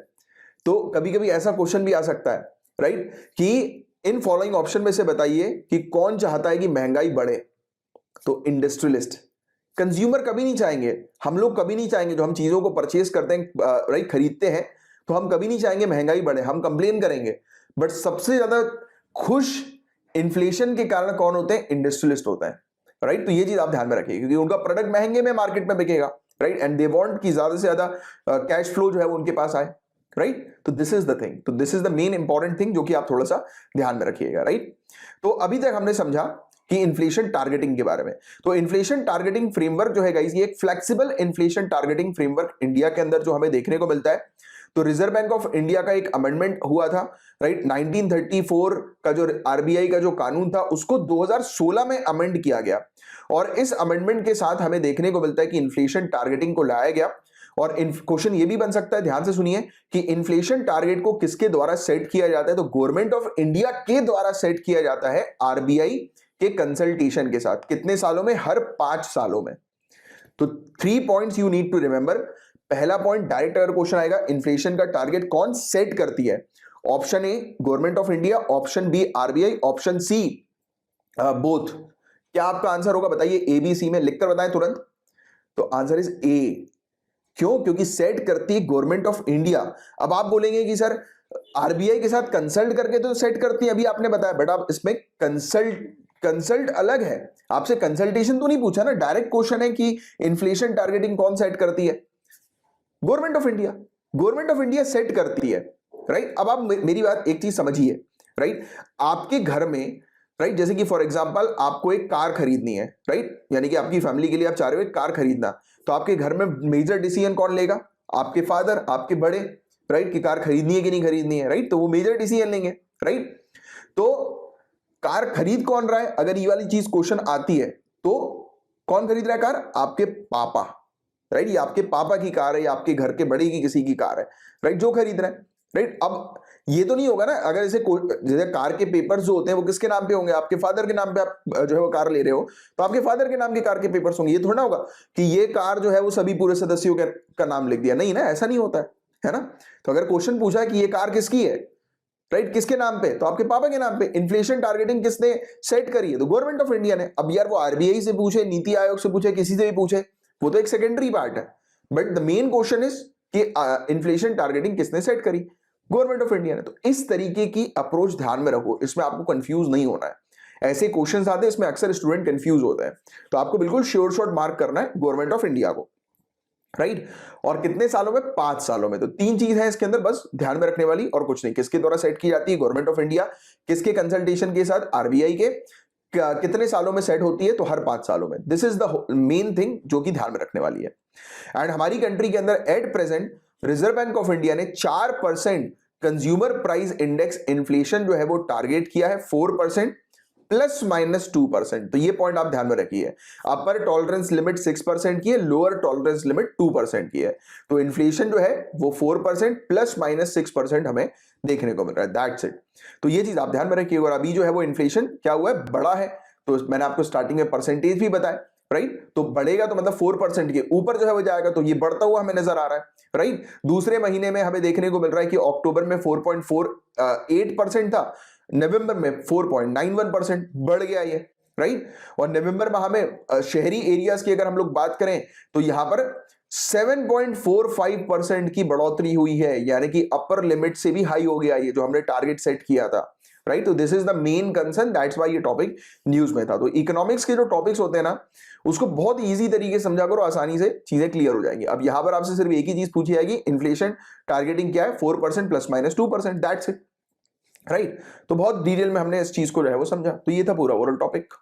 तो कभी कभी ऐसा क्वेश्चन भी आ सकता है, राइट, कि इन फॉलोइंग ऑप्शन में से बताइए कि कौन चाहता है कि महंगाई बढ़े? तो इंडस्ट्रियलिस्ट। कंज्यूमर कभी नहीं चाहेंगे, हम लोग कभी नहीं चाहेंगे, जो हम चीजों को परचेज करते हैं, राइट, खरीदते हैं, तो हम कभी नहीं चाहेंगे महंगाई बढ़े, हम कंप्लेन करेंगे। बट सबसे ज्यादा खुश इन्फ्लेशन के कारण कौन होते हैं? इंडस्ट्रियलिस्ट होता है, राइट। तो ये चीज आप ध्यान में रखिए, क्योंकि उनका प्रोडक्ट महंगे में मार्केट में बिकेगा, राइट, एंड दे वांट कि ज्यादा से ज्यादा कैश फ्लो जो है वो उनके पास आए, राइट। तो दिस इज द थिंग, तो this is the main important thing जो कि आप थोड़ा सा ध्यान में रखिएगा, राइट। तो अभी तक हमने समझा कि इन्फ्लेशन टारगेटिंग के बारे में। तो इन्फ्लेशन टारगेटिंग फ्रेमवर्क जो है गाइस, ये एक flexible inflation targeting framework India के अंदर जो हमें देखने को मिलता है। तो रिजर्व बैंक ऑफ इंडिया का एक अमेंडमेंट हुआ था, राइट, 1934 का जो आरबीआई का जो कानून था उसको 2016 में अमेंड किया गया। और इस अमेंडमेंट के साथ हमें देखने को मिलता है कि इन्फ्लेशन टारगेटिंग को लाया गया। और क्वेश्चन ये भी बन सकता है, ध्यान से सुनिए, कि इन्फ्लेशन टारगेट को किसके द्वारा सेट किया जाता है? तो गवर्नमेंट ऑफ इंडिया के द्वारा सेट किया जाता है आरबीआई के कंसल्टेशन के साथ। कितने सालों में? हर 5 सालों में। तो 3 points you need to remember. पहला पॉइंट, डायरेक्ट अगर क्वेश्चन आएगा, इन्फ्लेशन का टारगेट कौन सेट करती है? Option A government of India, option B RBI, option C both. क्या आपका आंसर होगा? बताइए, ए बी सी में लिखकर बताएं तुरंत। तो आंसर इज ए। क्यों? क्योंकि सेट करती है गवर्नमेंट ऑफ इंडिया। अब आप बोलेंगे कि सर आरबीआई के साथ कंसल्ट करके तो सेट करती है, अभी आपने बताया, बट आप इसमें कंसल्ट अलग है, आपसे कंसल्टेशन तो नहीं पूछा ना, डायरेक्ट क्वेश्चन है कि इन्फ्लेशन टारगेटिंग कौन सेट करती है? Government of India. Government of India set करती है, राइट। अब आप मेरी बात एक चीज समझिए, राइट, आपके घर में, राइट, जैसे कि फॉर एग्जांपल आपको एक कार खरीदनी है, राइट, यानी कि आपकी फैमिली के लिए आप चाह रहे हो एक कार खरीदना, तो आपके घर में मेजर डिसीजन कौन लेगा? आपके फादर, आपके बड़े, राइट, कि कार खरीदनी है कि नहीं खरीदनी है, राइट, तो वो मेजर डिसीजन लेंगे, राइट। तो कार खरीद कौन रहा है? अगर ये वाली चीज क्वेश्चन आती है तो कौन खरीद रहा है कार? आपके पापा, राइट, ये आपके पापा की कार है या आपके घर के बड़े की किसी की कार है, राइट, जो खरीद रहे हैं, राइट। अब ये तो नहीं होगा ना, अगर जैसे कार के पेपर्स जो होते हैं वो किसके नाम पे होंगे? आपके फादर के नाम पे आप जो है वो कार ले रहे हो, तो आपके फादर के नाम की कार के पेपर्स होंगे। ये थोड़ा ना होगा कि ये कार जो है वो सभी पूरे सदस्यों का नाम लिख दिया, नहीं ना, ऐसा नहीं होता है ना। तो अगर क्वेश्चन पूछा कि ये कार किसकी है, राइट, किसके नाम पे? तो आपके पापा के नाम पे। इन्फ्लेशन टारगेटिंग किसने सेट करी है? तो गवर्नमेंट ऑफ इंडिया ने। अब यार वो आरबीआई से पूछे, नीति आयोग से पूछे, किसी से भी पूछे, वो तो एक सेकेंडरी पार्ट है, but the main question is कि इन्फ्लेशन टारगेटिंग किसने सेट करी? गवर्नमेंट ऑफ इंडिया ने। तो इस तरीके की अप्रोच ध्यान में रखो, इसमें आपको कंफ्यूज नहीं होना है। ऐसे क्वेश्चंस आते हैं, इसमें अक्सर स्टूडेंट कंफ्यूज होते हैं, तो आपको बिल्कुल श्योर शॉट मार्क करना है गवर्नमेंट ऑफ इंडिया को, राइट। और कितने सालों में? 5 सालों में। तो 3 चीज है इसके अंदर बस ध्यान में रखने वाली, और कुछ नहीं। किसके द्वारा सेट की जाती है? Government of India. किसके कंसल्टेशन के साथ? आरबीआई के। कितने सालों में सेट होती है? तो हर 5 सालों में। This is the main thing जो कि ध्यान में रखने वाली है। एंड हमारी कंट्री के अंदर at present reserve bank of India ने 4% कंज्यूमर प्राइस इंडेक्स इन्फ्लेशन जो है वो टारगेट किया है, 4% ±2%। तो ये पॉइंट आप ध्यान में रखिए। अपर टॉलरेंस लिमिट 6% की है, लोअर टॉलरेंस लिमिट 2% की है। तो इन्फ्लेशन जो है वो 4% ±6% हमें देखने को मिल रहा है। That's it. तो ये चीज आप ध्यान में रखिए। और अभी जो है वो इन्फ्लेशन क्या हुआ है? बड़ा है। तो मैंने आपको स्टार्टिंग में परसेंटेज भी बताया, राइट। तो बढ़ेगा तो मतलब 4% के ऊपर जो है वो जाएगा, तो ये बढ़ता हुआ हमें नजर आ रहा है, राइट। दूसरे महीने में हमें देखने को मिल रहा है कि अक्टूबर में 4.48% था, नवंबर में 4.91% बढ़ गया ये, राइट। और नवंबर में हमें शहरी एरियाज की अगर हम लोग बात करें तो यहां पर 7.45% की बढ़ोतरी हुई है, यानी कि अपर लिमिट से भी हाई हो गया ये जो हमने टारगेट सेट किया था, राइट। तो this is the main concern, that's why ये टॉपिक न्यूज में था। तो इकोनॉमिक्स के जो टॉपिक्स होते हैं ना, उसको बहुत इजी तरीके से समझा करो, आसानी से चीजें क्लियर हो जाएंगी। अब यहां पर आपसे सिर्फ एक ही चीज पूछी जाएगी, इन्फ्लेशन टारगेटिंग क्या है? 4% ±2%, दैट्स इट, राइट। तो बहुत डिटेल में हमने इस चीज को जो है वो समझा। तो ये था पूरा ओवरऑल टॉपिक।